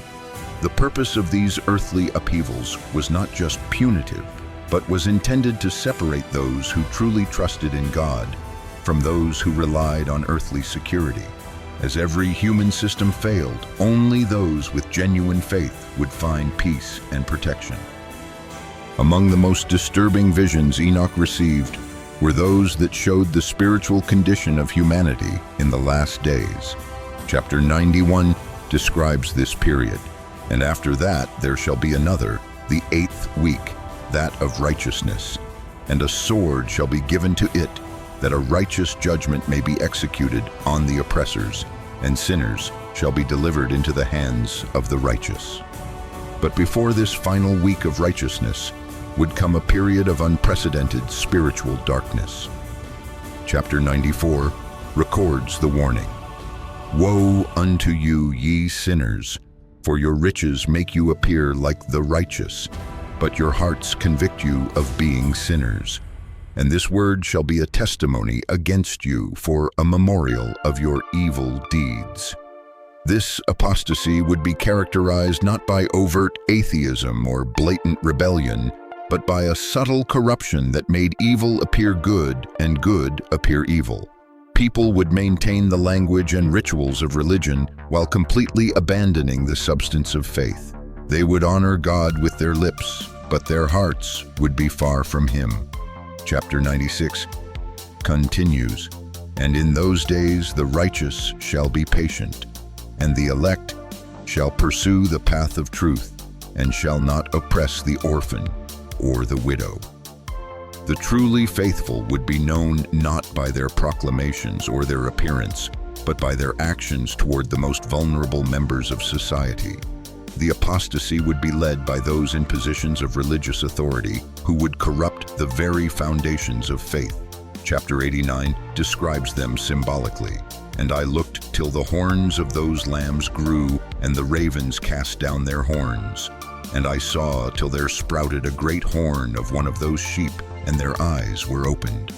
The purpose of these earthly upheavals was not just punitive, but was intended to separate those who truly trusted in God from those who relied on earthly security. As every human system failed, only those with genuine faith would find peace and protection. Among the most disturbing visions Enoch received were those that showed the spiritual condition of humanity in the last days. Chapter 91 describes this period. And after that there shall be another, the 8th week, that of righteousness. And a sword shall be given to it, that a righteous judgment may be executed on the oppressors, and sinners shall be delivered into the hands of the righteous. But before this final week of righteousness would come a period of unprecedented spiritual darkness. Chapter 94 records the warning. Woe unto you, ye sinners! For your riches make you appear like the righteous, but your hearts convict you of being sinners. And this word shall be a testimony against you for a memorial of your evil deeds. This apostasy would be characterized not by overt atheism or blatant rebellion, but by a subtle corruption that made evil appear good and good appear evil. People would maintain the language and rituals of religion while completely abandoning the substance of faith. They would honor God with their lips, but their hearts would be far from Him. Chapter 96 continues, "And in those days the righteous shall be patient, and the elect shall pursue the path of truth, and shall not oppress the orphan or the widow." The truly faithful would be known not by their proclamations or their appearance, but by their actions toward the most vulnerable members of society. The apostasy would be led by those in positions of religious authority who would corrupt the very foundations of faith. Chapter 89 describes them symbolically. "And I looked till the horns of those lambs grew, and the ravens cast down their horns. And I saw till there sprouted a great horn of one of those sheep, and their eyes were opened."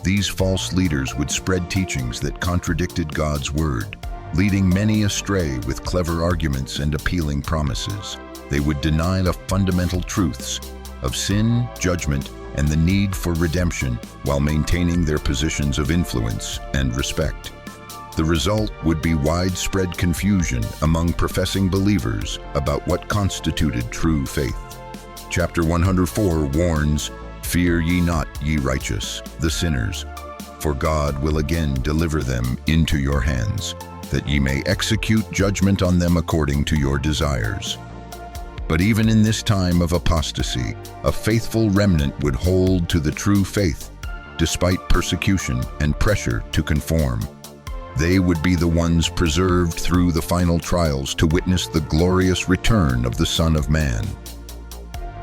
These false leaders would spread teachings that contradicted God's word, leading many astray with clever arguments and appealing promises. They would deny the fundamental truths of sin, judgment, and the need for redemption while maintaining their positions of influence and respect. The result would be widespread confusion among professing believers about what constituted true faith. Chapter 104 warns, "Fear ye not, ye righteous, the sinners, for God will again deliver them into your hands, that ye may execute judgment on them according to your desires." But even in this time of apostasy, a faithful remnant would hold to the true faith, despite persecution and pressure to conform. They would be the ones preserved through the final trials to witness the glorious return of the Son of Man.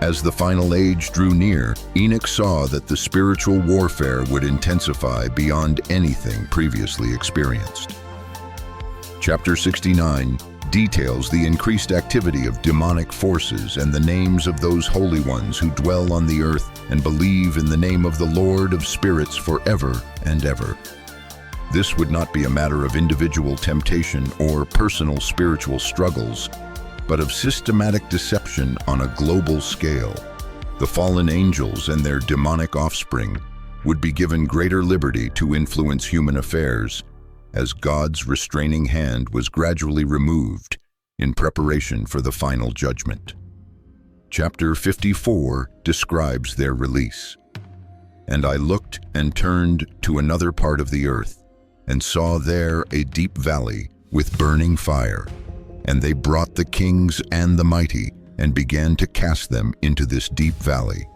As the final age drew near, Enoch saw that the spiritual warfare would intensify beyond anything previously experienced. Chapter 69 details the increased activity of demonic forces and the names of those holy ones who dwell on the earth and believe in the name of the Lord of spirits forever and ever. This would not be a matter of individual temptation or personal spiritual struggles, but of systematic deception on a global scale. The fallen angels and their demonic offspring would be given greater liberty to influence human affairs, as God's restraining hand was gradually removed in preparation for the final judgment. Chapter 54 describes their release. "And I looked and turned to another part of the earth, and saw there a deep valley with burning fire. And they brought the kings and the mighty, and began to cast them into this deep valley."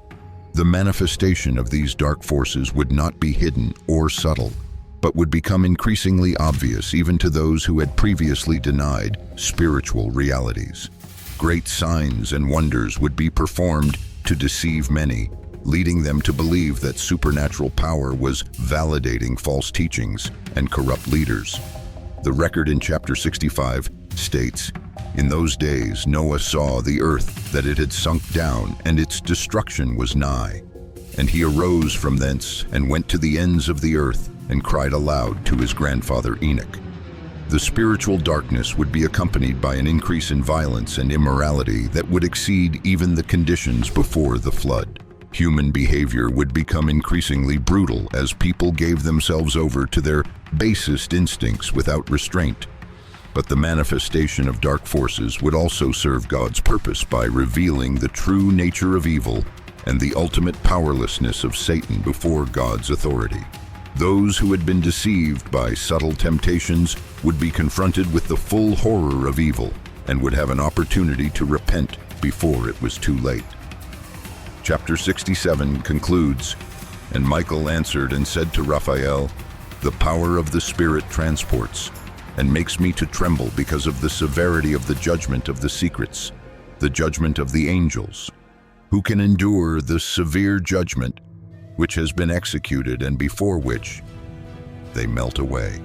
The manifestation of these dark forces would not be hidden or subtle, but would become increasingly obvious even to those who had previously denied spiritual realities. Great signs and wonders would be performed to deceive many, leading them to believe that supernatural power was validating false teachings and corrupt leaders. The record in chapter 65 states, "In those days Noah saw the earth, that it had sunk down, and its destruction was nigh. And he arose from thence, and went to the ends of the earth, and cried aloud to his grandfather Enoch." The spiritual darkness would be accompanied by an increase in violence and immorality that would exceed even the conditions before the flood. Human behavior would become increasingly brutal as people gave themselves over to their basest instincts without restraint. But the manifestation of dark forces would also serve God's purpose by revealing the true nature of evil and the ultimate powerlessness of Satan before God's authority. Those who had been deceived by subtle temptations would be confronted with the full horror of evil and would have an opportunity to repent before it was too late. Chapter 67 concludes, "And Michael answered and said to Raphael, The power of the Spirit transports, and makes me to tremble because of the severity of the judgment of the secrets, the judgment of the angels. Who can endure the severe judgment which has been executed and before which they melt away?"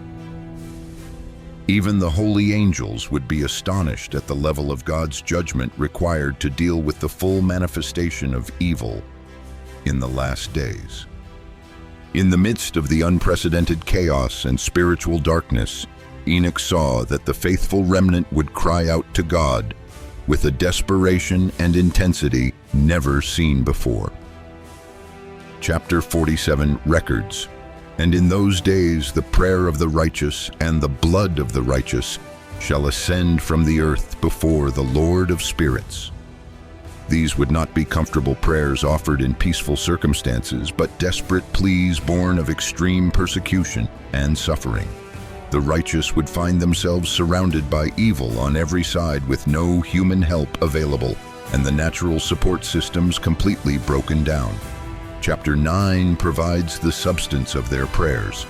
Even the holy angels would be astonished at the level of God's judgment required to deal with the full manifestation of evil in the last days. In the midst of the unprecedented chaos and spiritual darkness, Enoch saw that the faithful remnant would cry out to God with a desperation and intensity never seen before. Chapter 47 records, "And in those days the prayer of the righteous and the blood of the righteous shall ascend from the earth before the Lord of spirits. These would not be comfortable prayers offered in peaceful circumstances, but desperate pleas born of extreme persecution and suffering. The righteous would find themselves surrounded by evil on every side with no human help available, and the natural support systems completely broken down. Chapter 9 provides the substance of their prayers.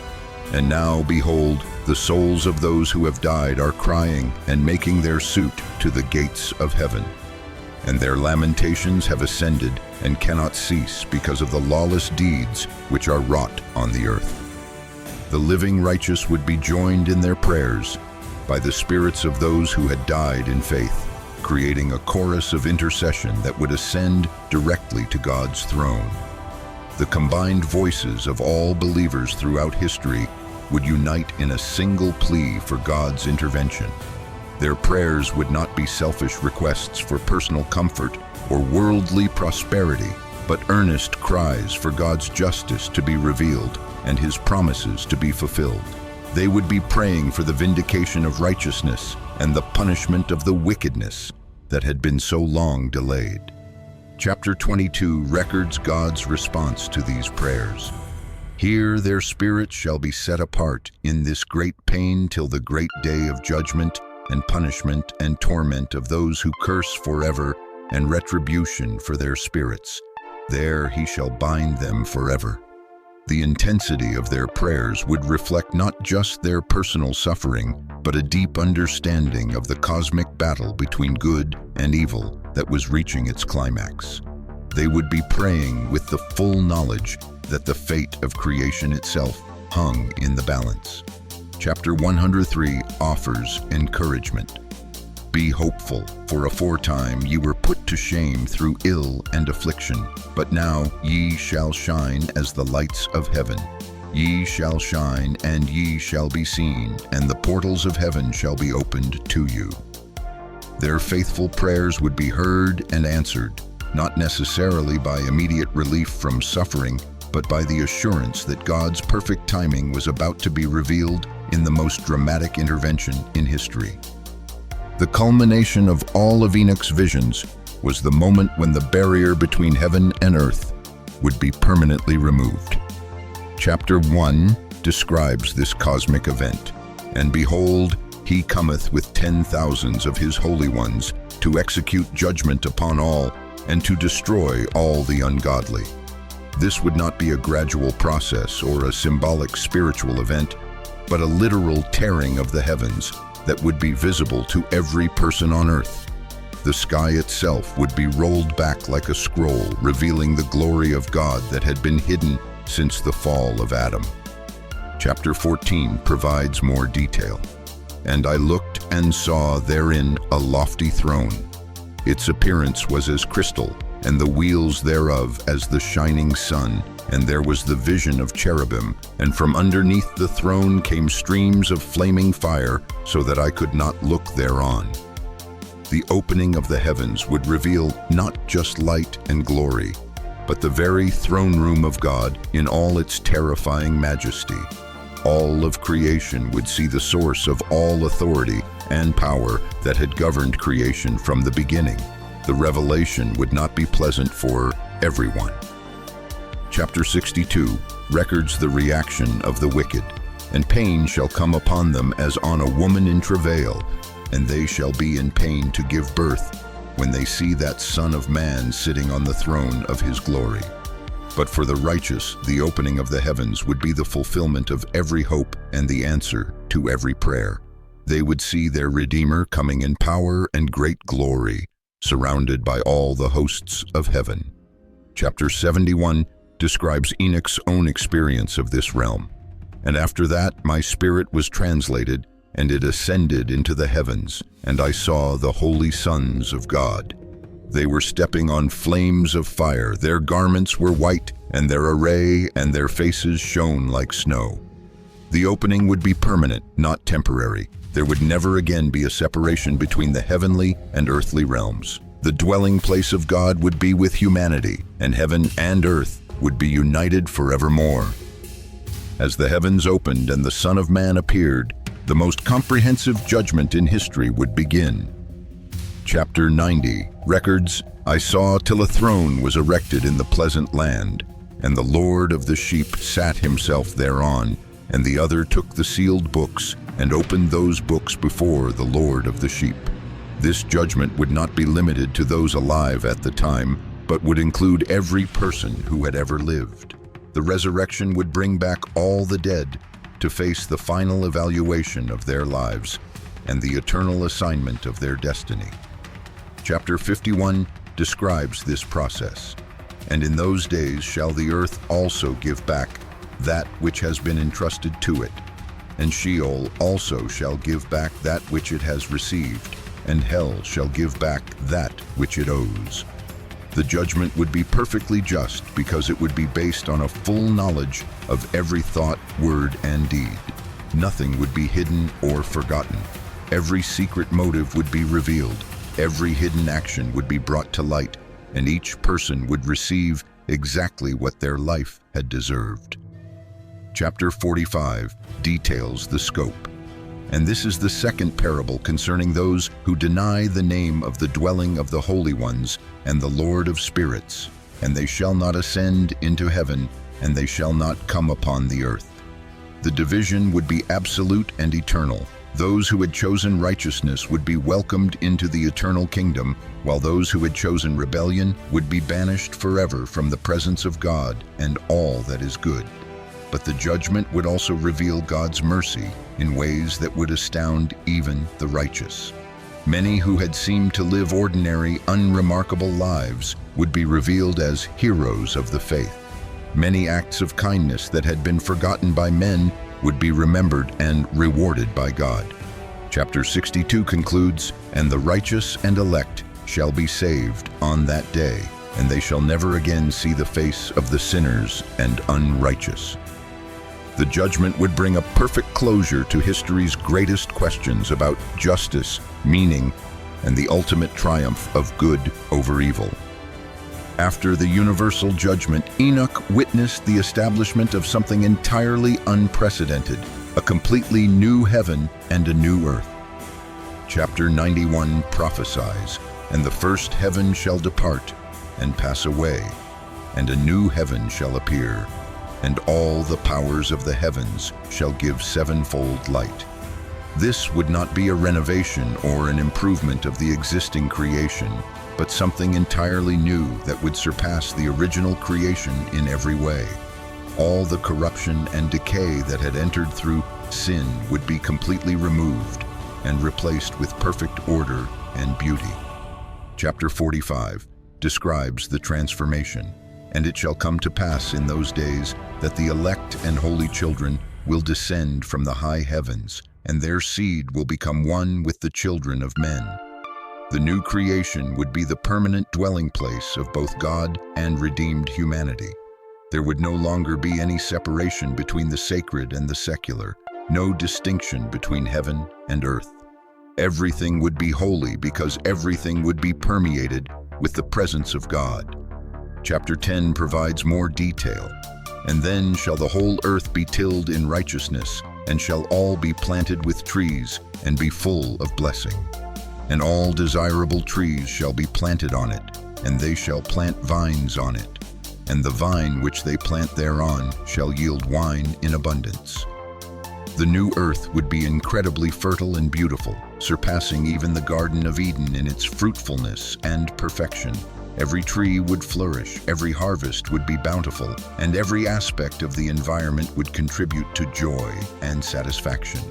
And now, behold, the souls of those who have died are crying and making their suit to the gates of heaven. And their lamentations have ascended and cannot cease because of the lawless deeds which are wrought on the earth. The living righteous would be joined in their prayers by the spirits of those who had died in faith, creating a chorus of intercession that would ascend directly to God's throne. The combined voices of all believers throughout history would unite in a single plea for God's intervention. Their prayers would not be selfish requests for personal comfort or worldly prosperity, but earnest cries for God's justice to be revealed and His promises to be fulfilled. They would be praying for the vindication of righteousness and the punishment of the wickedness that had been so long delayed. Chapter 22 records God's response to these prayers. Here their spirits shall be set apart in this great pain till the great day of judgment and punishment and torment of those who curse forever, and retribution for their spirits. There He shall bind them forever. The intensity of their prayers would reflect not just their personal suffering, but a deep understanding of the cosmic battle between good and evil that was reaching its climax. They would be praying with the full knowledge that the fate of creation itself hung in the balance. Chapter 103 offers encouragement. Be hopeful, for aforetime ye were put to shame through ill and affliction, but now ye shall shine as the lights of heaven. Ye shall shine, and ye shall be seen, and the portals of heaven shall be opened to you. Their faithful prayers would be heard and answered, not necessarily by immediate relief from suffering, but by the assurance that God's perfect timing was about to be revealed in the most dramatic intervention in history. The culmination of all of Enoch's visions was the moment when the barrier between heaven and earth would be permanently removed. Chapter 1 describes this cosmic event. And behold, He cometh with 10,000s of His holy ones to execute judgment upon all and to destroy all the ungodly. This would not be a gradual process or a symbolic spiritual event, but a literal tearing of the heavens that would be visible to every person on earth. The sky itself would be rolled back like a scroll, revealing the glory of God that had been hidden since the fall of Adam. Chapter 14 provides more detail. And I looked and saw therein a lofty throne. Its appearance was as crystal, and the wheels thereof as the shining sun, and there was the vision of cherubim, and from underneath the throne came streams of flaming fire, so that I could not look thereon. The opening of the heavens would reveal not just light and glory, but the very throne room of God in all its terrifying majesty. All of creation would see the source of all authority and power that had governed creation from the beginning. The revelation would not be pleasant for everyone. Chapter 62 records the reaction of the wicked. And pain shall come upon them as on a woman in travail, and they shall be in pain to give birth, when they see that Son of Man sitting on the throne of His glory. But for the righteous, the opening of the heavens would be the fulfillment of every hope and the answer to every prayer. They would see their Redeemer coming in power and great glory, surrounded by all the hosts of heaven. Chapter 71 describes Enoch's own experience of this realm. And after that my spirit was translated, and it ascended into the heavens, and I saw the holy sons of God. They were stepping on flames of fire. Their garments were white, and their array and their faces shone like snow. The opening would be permanent, not temporary. There would never again be a separation between the heavenly and earthly realms. The dwelling place of God would be with humanity, and heaven and earth would be united forevermore. As the heavens opened and the Son of Man appeared, the most comprehensive judgment in history would begin. Chapter 90. Records. I saw till a throne was erected in the pleasant land, and the Lord of the sheep sat himself thereon, and the other took the sealed books, and opened those books before the Lord of the sheep. This judgment would not be limited to those alive at the time, but would include every person who had ever lived. The resurrection would bring back all the dead to face the final evaluation of their lives and the eternal assignment of their destiny. Chapter 51 describes this process. And in those days shall the earth also give back that which has been entrusted to it, and Sheol also shall give back that which it has received, and hell shall give back that which it owes. The judgment would be perfectly just because it would be based on a full knowledge of every thought, word, and deed. Nothing would be hidden or forgotten. Every secret motive would be revealed. Every hidden action would be brought to light, and each person would receive exactly what their life had deserved. Chapter 45 details the scope. And this is the second parable concerning those who deny the name of the dwelling of the holy ones and the Lord of spirits, and they shall not ascend into heaven, and they shall not come upon the earth. The division would be absolute and eternal. Those who had chosen righteousness would be welcomed into the eternal kingdom, while those who had chosen rebellion would be banished forever from the presence of God and all that is good. But the judgment would also reveal God's mercy in ways that would astound even the righteous. Many who had seemed to live ordinary, unremarkable lives would be revealed as heroes of the faith. Many acts of kindness that had been forgotten by men would be remembered and rewarded by God. Chapter 62 concludes, and the righteous and elect shall be saved on that day, and they shall never again see the face of the sinners and unrighteous. The judgment would bring a perfect closure to history's greatest questions about justice, meaning, and the ultimate triumph of good over evil. After the universal judgment, Enoch witnessed the establishment of something entirely unprecedented, a completely new heaven and a new earth. Chapter 91 prophesies, and the first heaven shall depart and pass away, and a new heaven shall appear, and all the powers of the heavens shall give sevenfold light. This would not be a renovation or an improvement of the existing creation, but something entirely new that would surpass the original creation in every way. All the corruption and decay that had entered through sin would be completely removed and replaced with perfect order and beauty. Chapter 45 describes the transformation. And it shall come to pass in those days that the elect and holy children will descend from the high heavens, and their seed will become one with the children of men. The new creation would be the permanent dwelling place of both God and redeemed humanity. There would no longer be any separation between the sacred and the secular, no distinction between heaven and earth. Everything would be holy because everything would be permeated with the presence of God. Chapter 10 provides more detail. And then shall the whole earth be tilled in righteousness, and shall all be planted with trees, and be full of blessing. And all desirable trees shall be planted on it, and they shall plant vines on it. And the vine which they plant thereon shall yield wine in abundance. The new earth would be incredibly fertile and beautiful, surpassing even the Garden of Eden in its fruitfulness and perfection. Every tree would flourish, every harvest would be bountiful, and every aspect of the environment would contribute to joy and satisfaction.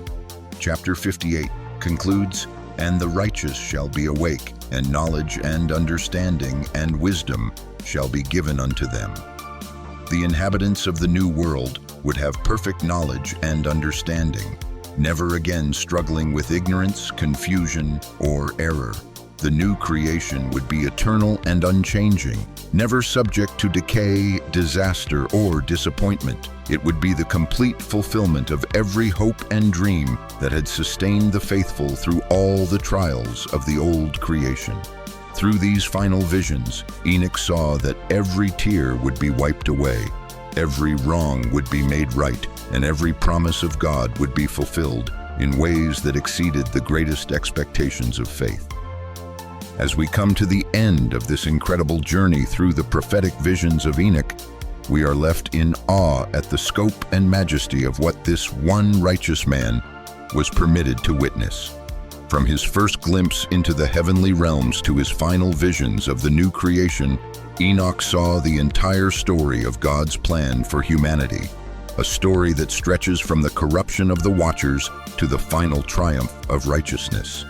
Chapter 58 concludes, and the righteous shall be awake, and knowledge and understanding and wisdom shall be given unto them. The inhabitants of the new world would have perfect knowledge and understanding, never again struggling with ignorance, confusion, or error. The new creation would be eternal and unchanging, never subject to decay, disaster, or disappointment. It would be the complete fulfillment of every hope and dream that had sustained the faithful through all the trials of the old creation. Through these final visions, Enoch saw that every tear would be wiped away, every wrong would be made right, and every promise of God would be fulfilled in ways that exceeded the greatest expectations of faith. As we come to the end of this incredible journey through the prophetic visions of Enoch, we are left in awe at the scope and majesty of what this one righteous man was permitted to witness. From his first glimpse into the heavenly realms to his final visions of the new creation, Enoch saw the entire story of God's plan for humanity, a story that stretches from the corruption of the Watchers to the final triumph of righteousness.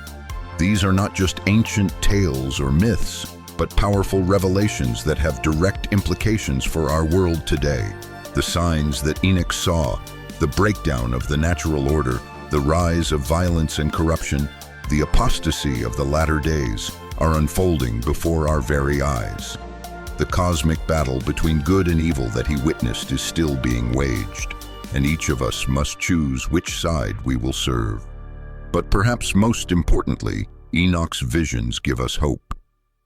These are not just ancient tales or myths, but powerful revelations that have direct implications for our world today. The signs that Enoch saw, the breakdown of the natural order, the rise of violence and corruption, the apostasy of the latter days, are unfolding before our very eyes. The cosmic battle between good and evil that he witnessed is still being waged, and each of us must choose which side we will serve. But perhaps most importantly, Enoch's visions give us hope.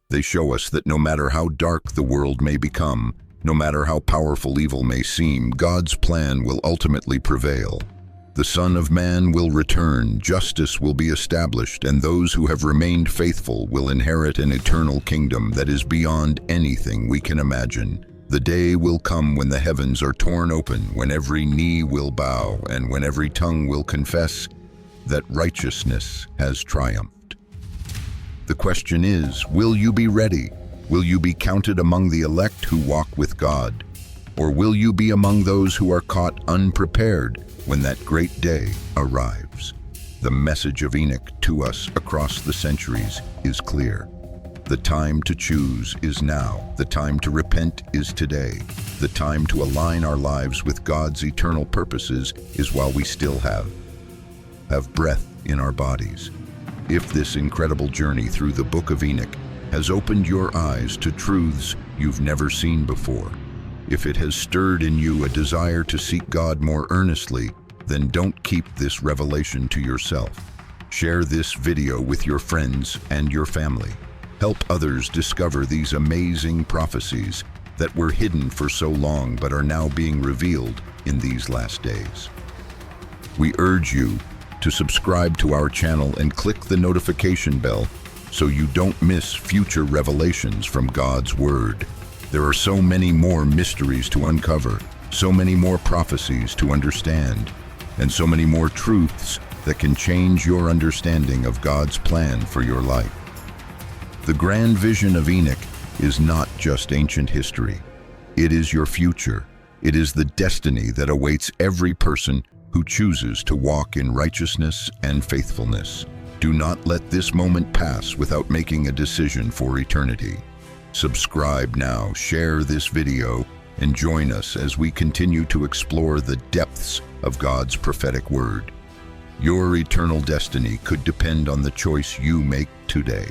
They show us that no matter how dark the world may become, no matter how powerful evil may seem, God's plan will ultimately prevail. The Son of Man will return, justice will be established, and those who have remained faithful will inherit an eternal kingdom that is beyond anything we can imagine. The day will come when the heavens are torn open, when every knee will bow, and when every tongue will confess that righteousness has triumphed. The question is, will you be ready? Will you be counted among the elect who walk with God? Or will you be among those who are caught unprepared when that great day arrives? The message of Enoch to us across the centuries is clear. The time to choose is now. The time to repent is today. The time to align our lives with God's eternal purposes is while we still have breath in our bodies. If this incredible journey through the Book of Enoch has opened your eyes to truths you've never seen before, if it has stirred in you a desire to seek God more earnestly, then don't keep this revelation to yourself. Share this video with your friends and your family. Help others discover these amazing prophecies that were hidden for so long but are now being revealed in these last days. We urge you to subscribe to our channel and click the notification bell so you don't miss future revelations from God's Word. There are so many more mysteries to uncover, so many more prophecies to understand, and so many more truths that can change your understanding of God's plan for your life. The grand vision of Enoch is not just ancient history. It is your future. It is the destiny that awaits every person who chooses to walk in righteousness and faithfulness. Do not let this moment pass without making a decision for eternity. Subscribe now, share this video, and join us as we continue to explore the depths of God's prophetic word. Your eternal destiny could depend on the choice you make today.